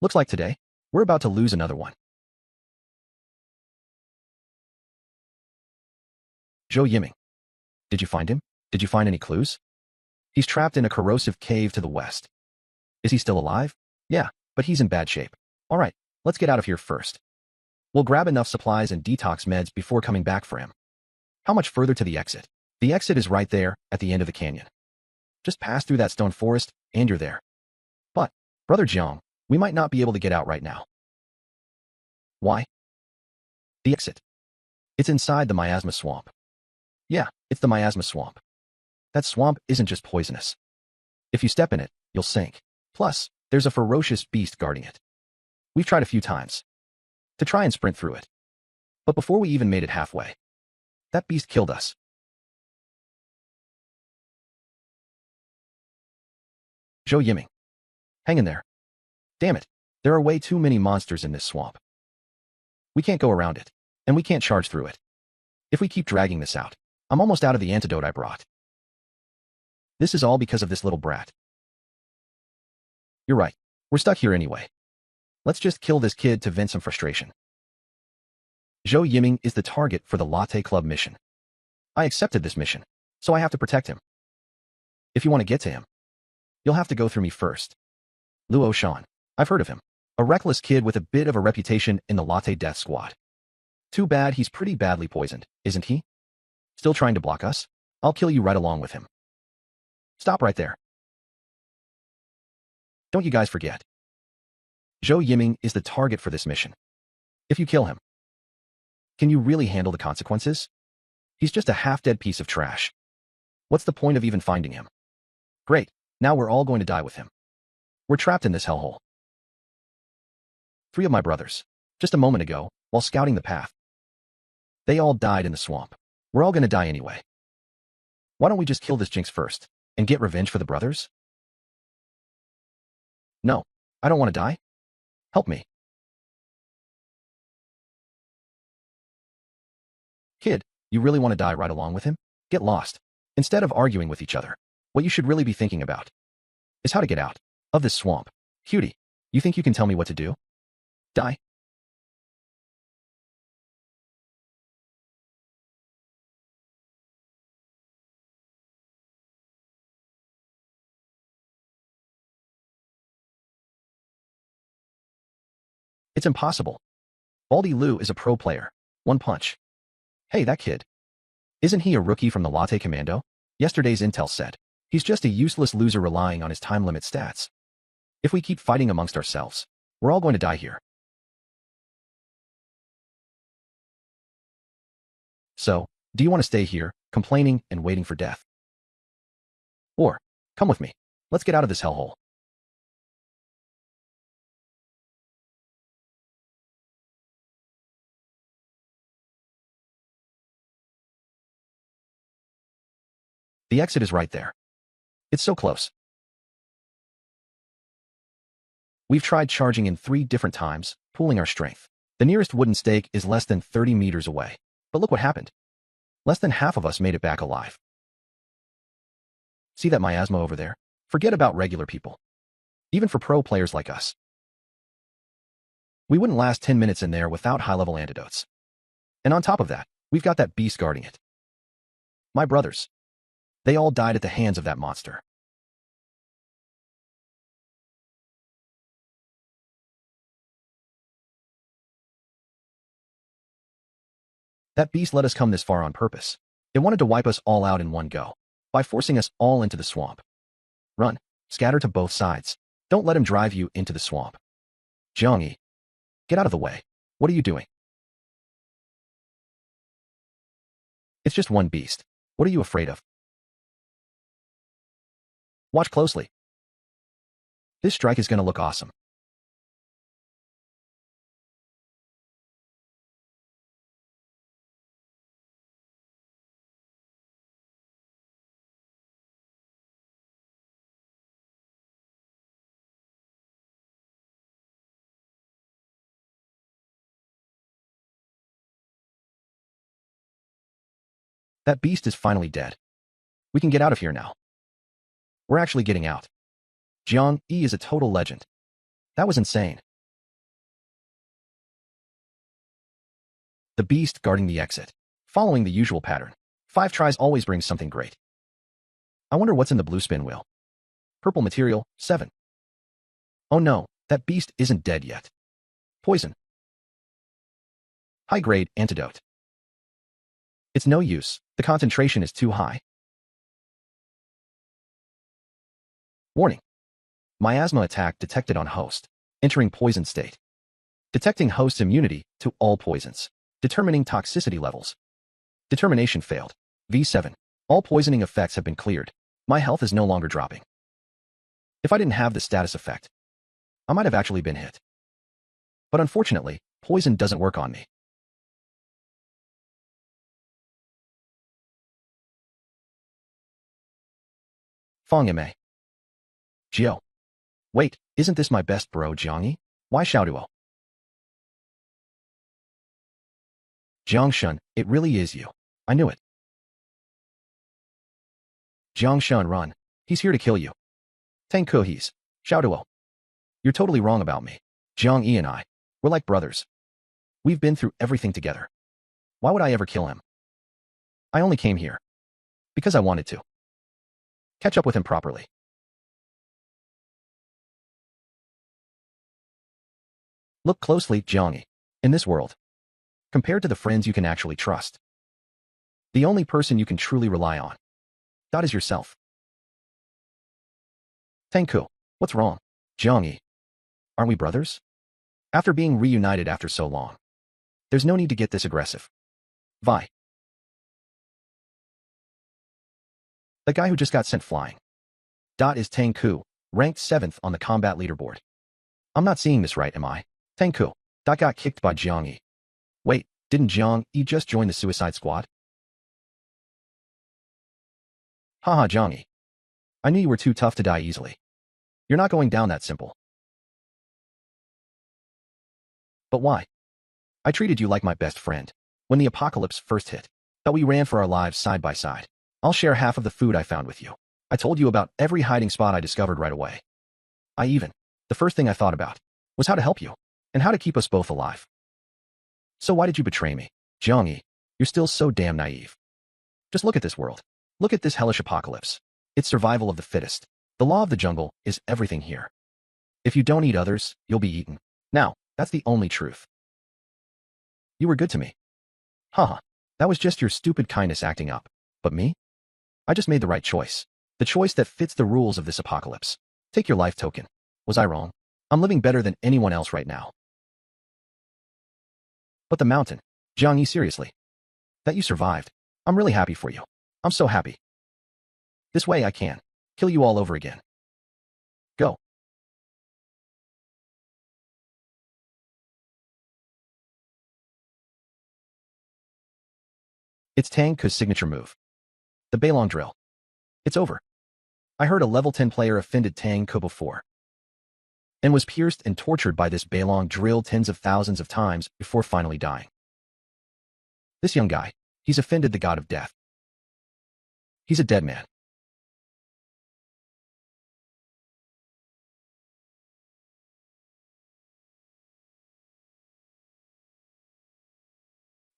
Looks like today, we're about to lose another one. Zhou Yiming. Did you find him? Did you find any clues? He's trapped in a corrosive cave to the west. Is he still alive? Yeah, but he's in bad shape. All right, let's get out of here first. We'll grab enough supplies and detox meds before coming back for him. How much further to the exit? The exit is right there, at the end of the canyon. Just pass through that stone forest, and you're there. But, Brother Jiang, we might not be able to get out right now. Why? The exit. It's inside the miasma swamp. Yeah, it's the miasma swamp. That swamp isn't just poisonous. If you step in it, you'll sink. Plus, there's a ferocious beast guarding it. We've tried a few times to try and sprint through it. But before we even made it halfway, that beast killed us. Zhou Yiming. Hang in there. Damn it, there are way too many monsters in this swamp. We can't go around it, and we can't charge through it. If we keep dragging this out, I'm almost out of the antidote I brought. This is all because of this little brat. You're right, we're stuck here anyway. Let's just kill this kid to vent some frustration. Zhou Yiming is the target for the Latte Club mission. I accepted this mission, so I have to protect him. If you want to get to him, you'll have to go through me first. Luo Shan. I've heard of him. A reckless kid with a bit of a reputation in the Latte Death Squad. Too bad he's pretty badly poisoned, isn't he? Still trying to block us? I'll kill you right along with him. Stop right there. Don't you guys forget. Zhou Yiming is the target for this mission. If you kill him, can you really handle the consequences? He's just a half-dead piece of trash. What's the point of even finding him? Great, now we're all going to die with him. We're trapped in this hellhole. 3 of my brothers, just a moment ago, while scouting the path. They all died in the swamp. We're all gonna die anyway. Why don't we just kill this jinx first, and get revenge for the brothers? No, I don't want to die. Help me. Kid, you really want to die right along with him? Get lost. Instead of arguing with each other, what you should really be thinking about is how to get out of this swamp. Cutie, you think you can tell me what to do? Die. It's impossible. Baldy Lu is a pro player. One punch. Hey, that kid. Isn't he a rookie from the Latte Commando? Yesterday's intel said. He's just a useless loser relying on his time limit stats. If we keep fighting amongst ourselves, we're all going to die here. So, do you want to stay here, complaining and waiting for death? Or, come with me. Let's get out of this hellhole. The exit is right there. It's so close. We've tried charging in 3 different times, pooling our strength. The nearest wooden stake is less than 30 meters away. But look what happened. Less than half of us made it back alive. See that miasma over there? Forget about regular people. Even for pro players like us. We wouldn't last 10 minutes in there without high-level antidotes. And on top of that, we've got that beast guarding it. My brothers. They all died at the hands of that monster. That beast let us come this far on purpose. It wanted to wipe us all out in one go, by forcing us all into the swamp. Run. Scatter to both sides. Don't let him drive you into the swamp. Jiangyi. Get out of the way. What are you doing? It's just one beast. What are you afraid of? Watch closely. This strike is gonna look awesome. That beast is finally dead. We can get out of here now. We're actually getting out. Jiang Yi is a total legend. That was insane. The beast guarding the exit. Following the usual pattern. 5 tries always brings something great. I wonder what's in the blue spin wheel. Purple material, 7. Oh no, that beast isn't dead yet. Poison. High-grade antidote. It's no use. The concentration is too high. Warning. Miasma attack detected on host. Entering poison state. Detecting host immunity to all poisons. Determining toxicity levels. Determination failed. V7. All poisoning effects have been cleared. My health is no longer dropping. If I didn't have the status effect, I might have actually been hit. But unfortunately, poison doesn't work on me. Fong Ma. Jiao. Wait, isn't this my best bro Jiangyi? Why Xiaoduo? Jiangshun, it really is you. I knew it. Jiangshun, run. He's here to kill you. Tangke he's. Xiaoduo. You're totally wrong about me. Jiang Yi and I. We're like brothers. We've been through everything together. Why would I ever kill him? I only came here. Because I wanted to. Catch up with him properly. Look closely, Jiangyi. In this world, compared to the friends you can actually trust, the only person you can truly rely on, that is yourself. Tangke, what's wrong? Jiangyi, aren't we brothers? After being reunited after so long, there's no need to get this aggressive. Vi. The guy who just got sent flying. Is Tangke, ranked 7th on the combat leaderboard. I'm not seeing this right, am I? Tangke, got kicked by Jiang Yi. Wait, didn't Jiang Yi just join the suicide squad? Haha, Jiang Yi. I knew you were too tough to die easily. You're not going down that simple. But why? I treated you like my best friend. When the apocalypse first hit, that we ran for our lives side by side. I'll share half of the food I found with you. I told you about every hiding spot I discovered right away. The first thing I thought about was how to help you, and how to keep us both alive. So why did you betray me? Jiang Yi, you're still so damn naive. Just look at this world. Look at this hellish apocalypse. It's survival of the fittest. The law of the jungle is everything here. If you don't eat others, you'll be eaten. Now, that's the only truth. You were good to me. Haha, that was just your stupid kindness acting up. But me? I just made the right choice. The choice that fits the rules of this apocalypse. Take your life token. Was I wrong? I'm living better than anyone else right now. But the mountain. Jiang Yi, seriously. That you survived. I'm really happy for you. I'm so happy. This way I can kill you all over again. Go. It's Tangke's signature move. The Beilong drill. It's over. I heard a level 10 player offended Tangke before, and was pierced and tortured by this Beilong drill tens of thousands of times before finally dying. This young guy, he's offended the god of death. He's a dead man.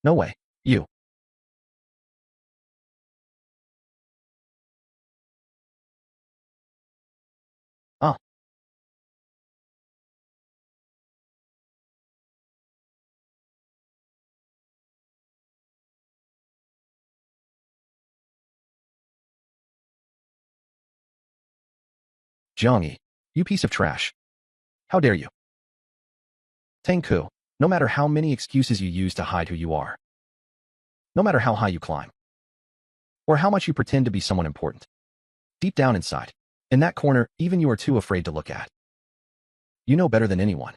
No way. You. Ah. Jiang Yi, you piece of trash. How dare you? Tangke, no matter how many excuses you use to hide who you are, no matter how high you climb, or how much you pretend to be someone important. Deep down inside, in that corner, even you are too afraid to look at. You know better than anyone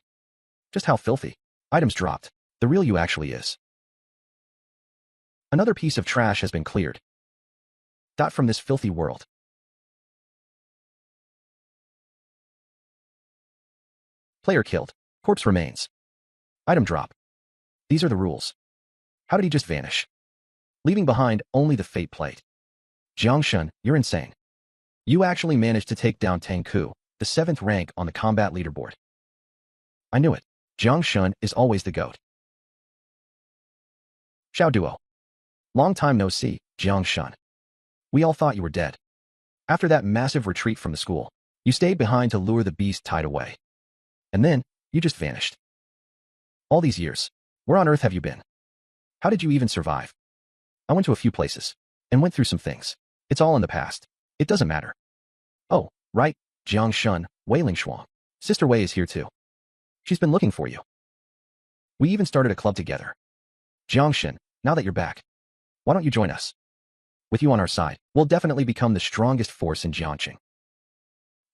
just how filthy items dropped the real you actually is. Another piece of trash has been cleared. From this filthy world. Player killed. Corpse remains. Item drop. These are the rules. How did he just vanish? Leaving behind only the fate plate. Jiang Shun, you're insane. You actually managed to take down Tang Ku, the 7th rank on the combat leaderboard. I knew it. Jiang Shun is always the GOAT. Xiao Duo. Long time no see, Jiang Shun. We all thought you were dead. After that massive retreat from the school, you stayed behind to lure the beast tied away. And then, you just vanished. All these years, where on earth have you been? How did you even survive? I went to a few places, and went through some things. It's all in the past. It doesn't matter. Oh, right, Jiang Shun, Wei Lingshuang. Sister Wei is here too. She's been looking for you. We even started a club together. Jiang Shun, now that you're back, why don't you join us? With you on our side, we'll definitely become the strongest force in Jiangxing.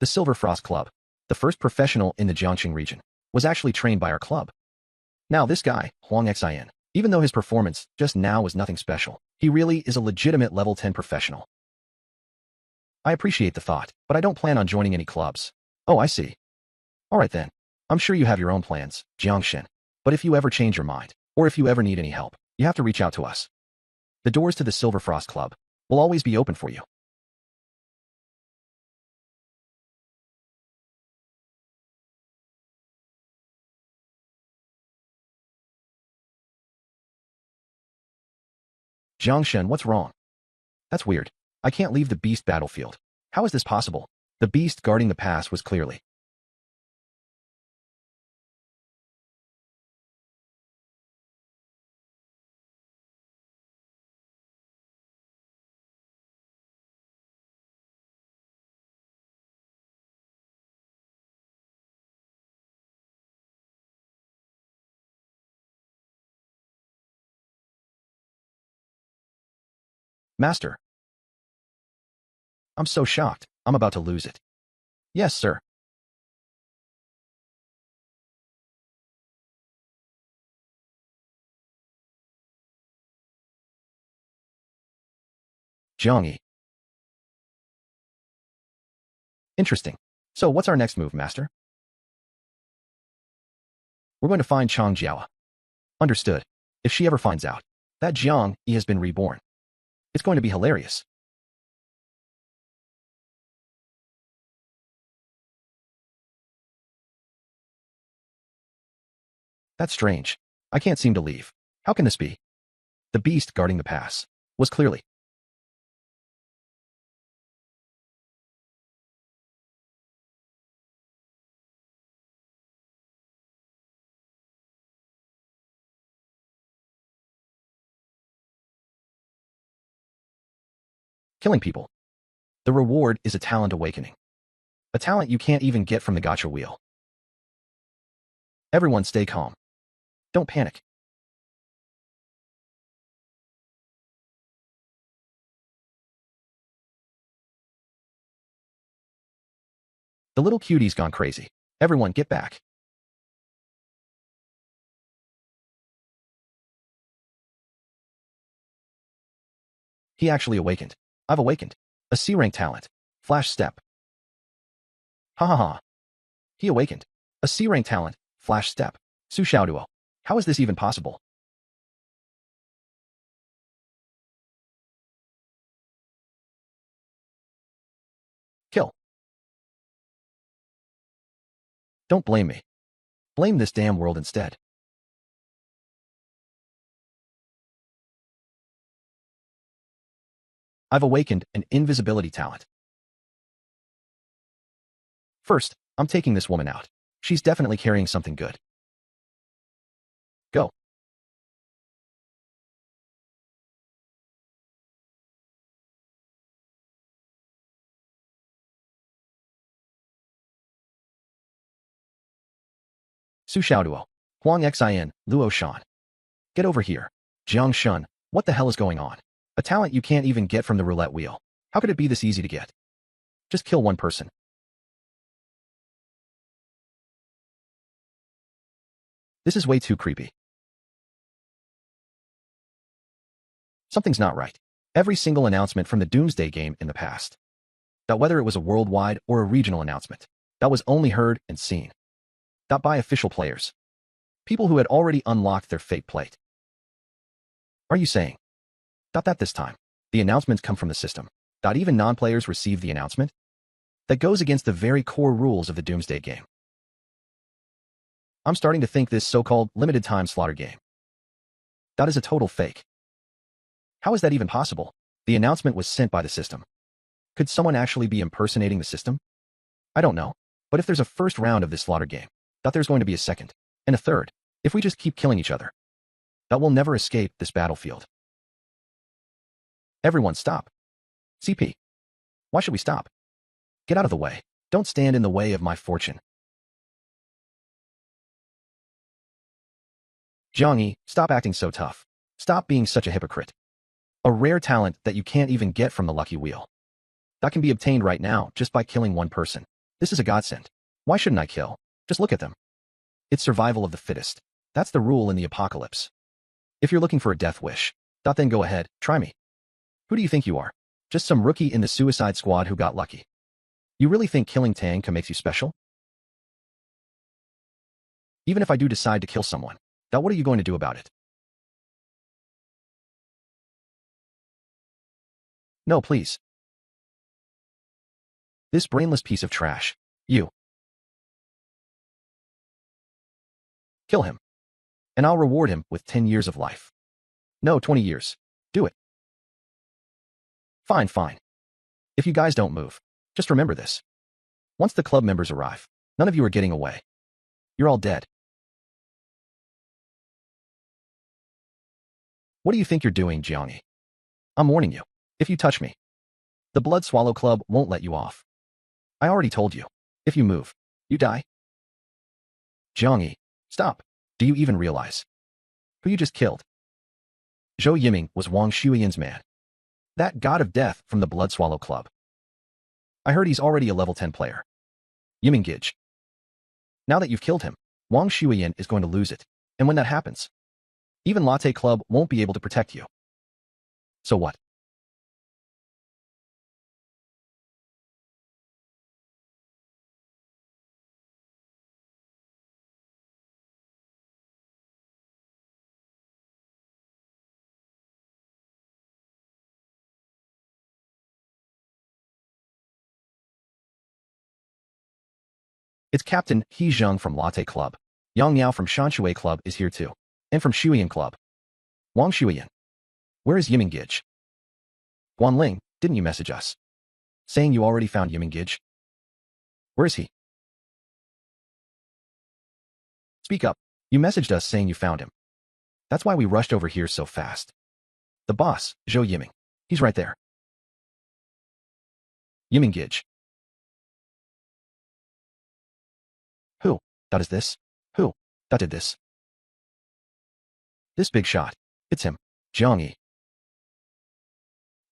The Silver Frost Club, the first professional in the Jiangxing region, was actually trained by our club. Now this guy, Huang Xin, even though his performance just now was nothing special, he really is a legitimate level 10 professional. I appreciate the thought, but I don't plan on joining any clubs. Oh, I see. All right then. I'm sure you have your own plans, Jiangxin. But if you ever change your mind, or if you ever need any help, you have to reach out to us. The doors to the Silver Frost Club will always be open for you. Jiangxin, what's wrong? That's weird. I can't leave the beast battlefield. How is this possible? The beast guarding the pass was clearly. Master. I'm so shocked. I'm about to lose it. Yes, sir. Jiangyi. Interesting. So what's our next move, Master? We're going to find Chang Jiawa. Understood. If she ever finds out that Jiang Yi has been reborn, it's going to be hilarious. That's strange. I can't seem to leave. How can this be? The beast guarding the pass was clearly. Killing people. The reward is a talent awakening. A talent you can't even get from the gacha wheel. Everyone stay calm. Don't panic. The little cutie's gone crazy. Everyone get back. He actually awakened. I've awakened. A C-rank talent. Flash step. Ha ha ha. He awakened. A C-rank talent. Flash step. Su Xiaoduo. How is this even possible? Kill. Don't blame me. Blame this damn world instead. I've awakened an invisibility talent. First, I'm taking this woman out. She's definitely carrying something good. Go. Su Xiaoduo. Huang Xin, Luo Shan. Get over here. Jiang Shun, what the hell is going on? A talent you can't even get from the roulette wheel. How could it be this easy to get? Just kill one person. This is way too creepy. Something's not right. Every single announcement from the Doomsday game in the past, that whether it was a worldwide or a regional announcement, that was only heard and seen, that by official players, people who had already unlocked their fate plate. Are you saying that this time, the announcements come from the system, that even non-players receive the announcement? That goes against the very core rules of the Doomsday game. I'm starting to think this so-called limited time slaughter game, that is a total fake. How is that even possible? The announcement was sent by the system. Could someone actually be impersonating the system? I don't know. But if there's a first round of this slaughter game, that there's going to be a second, and a third, if we just keep killing each other, that we'll never escape this battlefield. Everyone stop. CP. Why should we stop? Get out of the way. Don't stand in the way of my fortune. Jiangyi, stop acting so tough. Stop being such a hypocrite. A rare talent that you can't even get from the lucky wheel. That can be obtained right now just by killing one person. This is a godsend. Why shouldn't I kill? Just look at them. It's survival of the fittest. That's the rule in the apocalypse. If you're looking for a death wish, then go ahead, try me. Who do you think you are? Just some rookie in the suicide squad who got lucky. You really think killing Tanka makes you special? Even if I do decide to kill someone, what are you going to do about it? No, please. This brainless piece of trash. You. Kill him. And I'll reward him with 10 years of life. No, 20 years. Do it. Fine, fine. If you guys don't move, just remember this. Once the club members arrive, none of you are getting away. You're all dead. What do you think you're doing, Jiangyi? I'm warning you. If you touch me, the Blood Swallow Club won't let you off. I already told you. If you move, you die. Jiangyi, stop. Do you even realize who you just killed? Zhou Yiming was Wang Shuiyan's man. That god of death from the Blood Swallow Club. I heard he's already a level 10 player. Yiming Gij. Now that you've killed him, Wang Shuiyan is going to lose it. And when that happens, even Latte Club won't be able to protect you. So what? It's Captain He Zheng from Latte Club. Yang Yao from Shanshui Club is here too. And from Shuiyan Club. Wang Shuiyan. Where is Yiming Gij? Guanling, didn't you message us? Saying you already found Yiming Gij? Where is he? Speak up. You messaged us saying you found him. That's why we rushed over here so fast. The boss, Zhou Yiming. He's right there. Yiming Gij. Who? That is this? Who? That did this? This big shot. It's him. Jiangyi.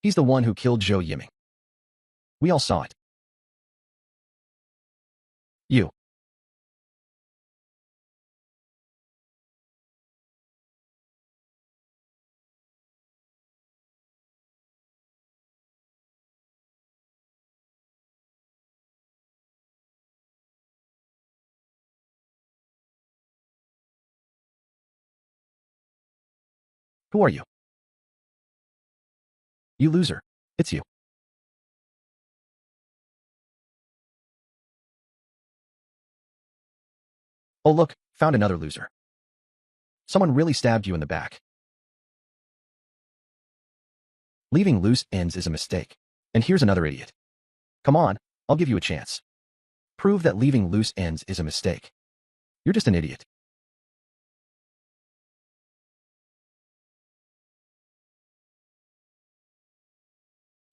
He's the one who killed Zhou Yiming. We all saw it. You. Who are you? You loser. It's you. Oh look, found another loser. Someone really stabbed you in the back. Leaving loose ends is a mistake. And here's another idiot. Come on, I'll give you a chance. Prove that leaving loose ends is a mistake. You're just an idiot.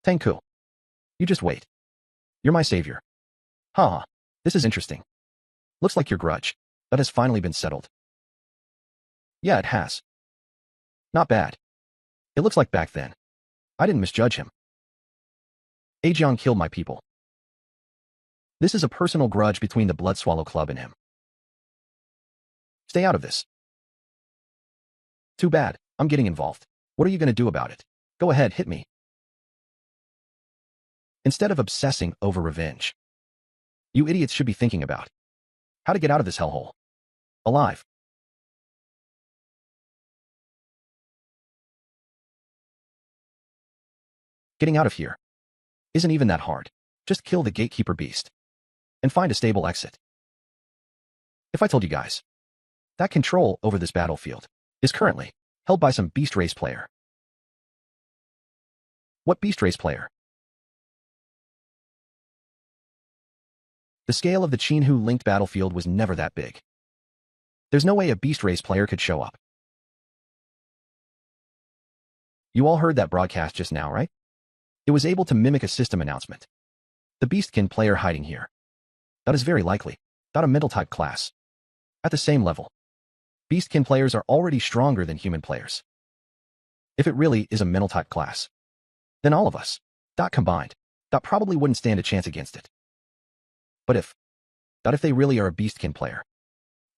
Tangku. You just wait. You're my savior. Haha, this is interesting. Looks like your grudge. That has finally been settled. Yeah, it has. Not bad. It looks like back then, I didn't misjudge him. Ajiang killed my people. This is a personal grudge between the Blood Swallow Club and him. Stay out of this. Too bad, I'm getting involved. What are you going to do about it? Go ahead, hit me. Instead of obsessing over revenge, you idiots should be thinking about how to get out of this hellhole alive. Getting out of here isn't even that hard. Just kill the gatekeeper beast and find a stable exit. If I told you guys that control over this battlefield is currently held by some beast race player. What beast race player? The scale of the Qinhu linked battlefield was never that big. There's no way a beast race player could show up. You all heard that broadcast just now, right? It was able to mimic a system announcement. The beastkin player hiding here. That is very likely not a mental type class. At the same level, beastkin players are already stronger than human players. If it really is a mental type class, then all of us, combined, probably wouldn't stand a chance against it. But if they really are a beastkin player,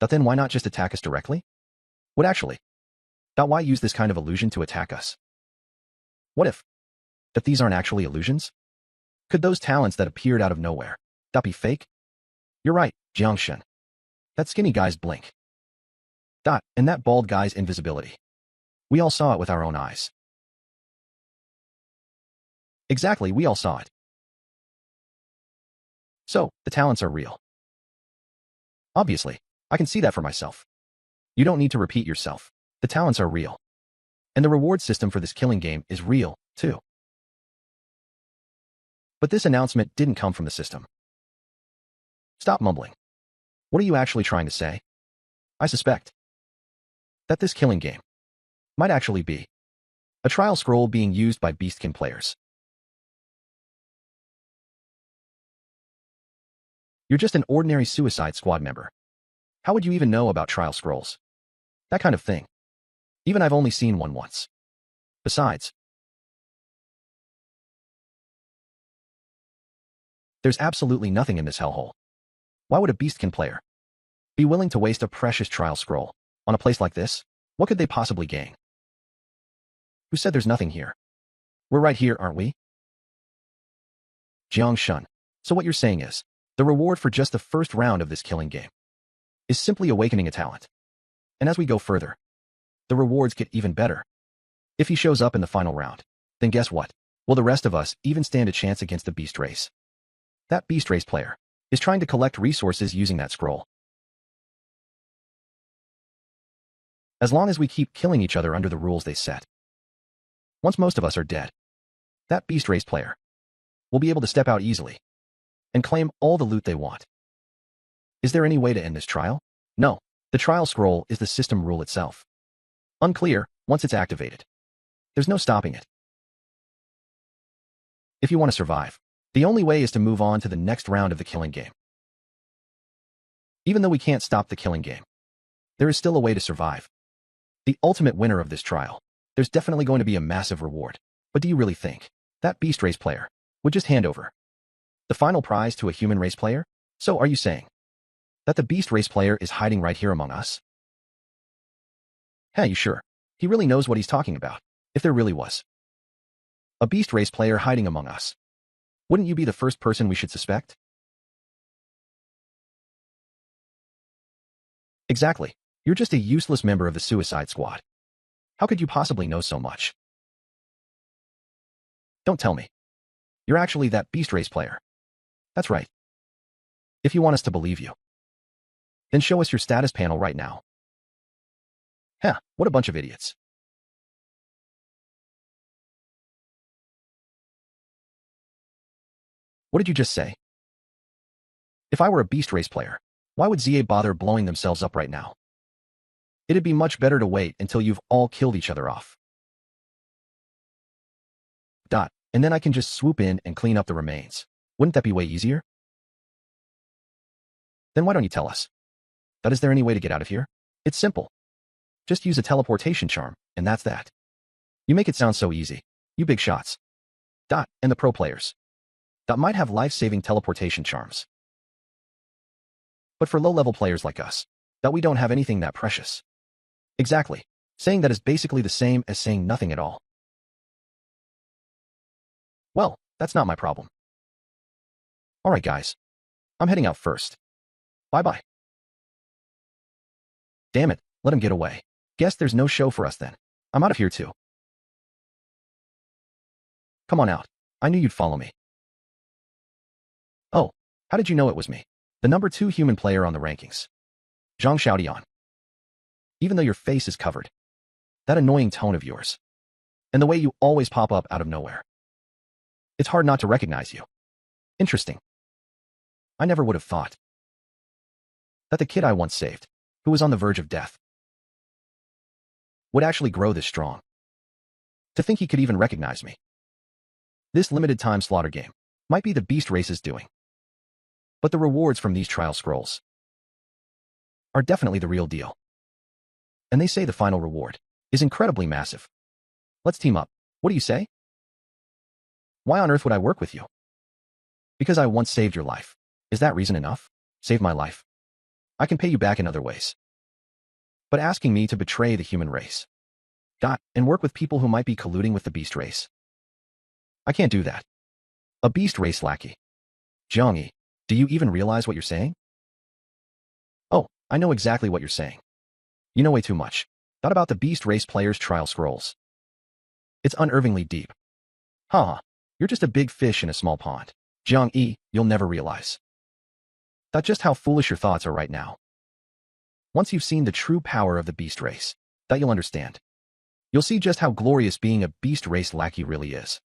then why not just attack us directly? What actually? Why use this kind of illusion to attack us? What if these aren't actually illusions? Could those talents that appeared out of nowhere be fake? You're right, Jiangshen. That skinny guy's blink. And that bald guy's invisibility. We all saw it with our own eyes. Exactly, we all saw it. So, the talents are real. Obviously, I can see that for myself. You don't need to repeat yourself. The talents are real. And the reward system for this killing game is real, too. But this announcement didn't come from the system. Stop mumbling. What are you actually trying to say? I suspect that this killing game might actually be a trial scroll being used by beastkin players. You're just an ordinary Suicide Squad member. How would you even know about trial scrolls? That kind of thing. Even I've only seen one once. Besides, there's absolutely nothing in this hellhole. Why would a beastkin player be willing to waste a precious trial scroll on a place like this? What could they possibly gain? Who said there's nothing here? We're right here, aren't we? Jiang Shun. So what you're saying is, the reward for just the first round of this killing game is simply awakening a talent. And as we go further, the rewards get even better. If he shows up in the final round, then guess what? Will the rest of us even stand a chance against the beast race? That beast race player is trying to collect resources using that scroll. As long as we keep killing each other under the rules they set. Once most of us are dead, that beast race player will be able to step out easily and claim all the loot they want. Is there any way to end this trial? No. The trial scroll is the system rule itself. Unclear once it's activated. There's no stopping it. If you want to survive, the only way is to move on to the next round of the killing game. Even though we can't stop the killing game, there is still a way to survive. The ultimate winner of this trial, there's definitely going to be a massive reward. But do you really think that beast race player would just hand over the final prize to a human race player? So are you saying that the beast race player is hiding right here among us? Hey, you sure? He really knows what he's talking about. If there really was a beast race player hiding among us, wouldn't you be the first person we should suspect? Exactly. You're just a useless member of the Suicide Squad. How could you possibly know so much? Don't tell me. You're actually that beast race player. That's right. If you want us to believe you, then show us your status panel right now. What a bunch of idiots. What did you just say? If I were a beast race player, why would ZA bother blowing themselves up right now? It'd be much better to wait until you've all killed each other off. And then I can just swoop in and clean up the remains. Wouldn't that be way easier? Then why don't you tell us? Is there any way to get out of here? It's simple. Just use a teleportation charm, and that's that. You make it sound so easy. You big shots. And the pro players. Might have life-saving teleportation charms. But for low-level players like us, we don't have anything that precious. Exactly. Saying that is basically the same as saying nothing at all. Well, that's not my problem. Alright guys. I'm heading out first. Bye-bye. Damn it, let him get away. Guess there's no show for us then. I'm out of here too. Come on out. I knew you'd follow me. Oh, how did you know it was me? The number 2 human player on the rankings. Zhang Xiaodian. Even though your face is covered. That annoying tone of yours. And the way you always pop up out of nowhere. It's hard not to recognize you. Interesting. I never would have thought that the kid I once saved, who was on the verge of death, would actually grow this strong. To think he could even recognize me. This limited time slaughter game might be the beast race's doing. But the rewards from these trial scrolls are definitely the real deal. And they say the final reward is incredibly massive. Let's team up. What do you say? Why on earth would I work with you? Because I once saved your life. Is that reason enough? Save my life. I can pay you back in other ways. But asking me to betray the human race. And work with people who might be colluding with the beast race. I can't do that. A beast race lackey. Zhang Yi, do you even realize what you're saying? Oh, I know exactly what you're saying. You know way too much. Not about the beast race players' trial scrolls. It's unnervingly deep. You're just a big fish in a small pond. Zhang Yi, you'll never realize. Just how foolish your thoughts are right now. Once you've seen the true power of the beast race, you'll understand. You'll see just how glorious being a beast race lackey really is.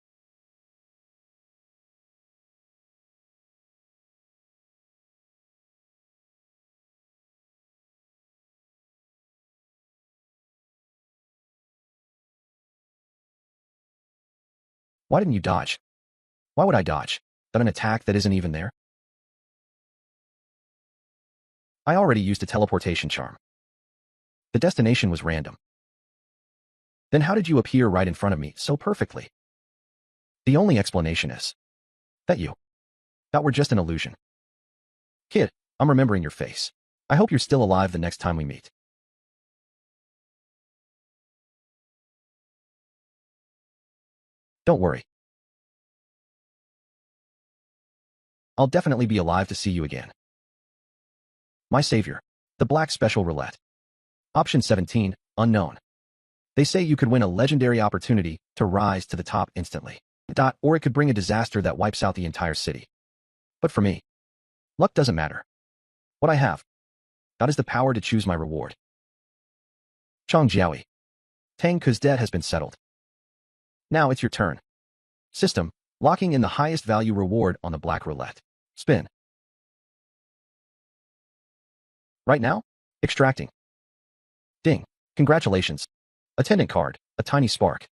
Why didn't you dodge? Why would I dodge? An attack that isn't even there? I already used a teleportation charm. The destination was random. Then how did you appear right in front of me so perfectly? The only explanation is that were just an illusion. Kid, I'm remembering your face. I hope you're still alive the next time we meet. Don't worry. I'll definitely be alive to see you again. My savior. The Black Special Roulette. Option 17, unknown. They say you could win a legendary opportunity to rise to the top instantly. Or it could bring a disaster that wipes out the entire city. But for me, luck doesn't matter. What I have, is the power to choose my reward. Chong Jiaoyi. Tang Ke's debt has been settled. Now it's your turn. System, locking in the highest value reward on the black roulette. Spin. Right now? Extracting. Ding. Congratulations. Attendant card, a tiny spark.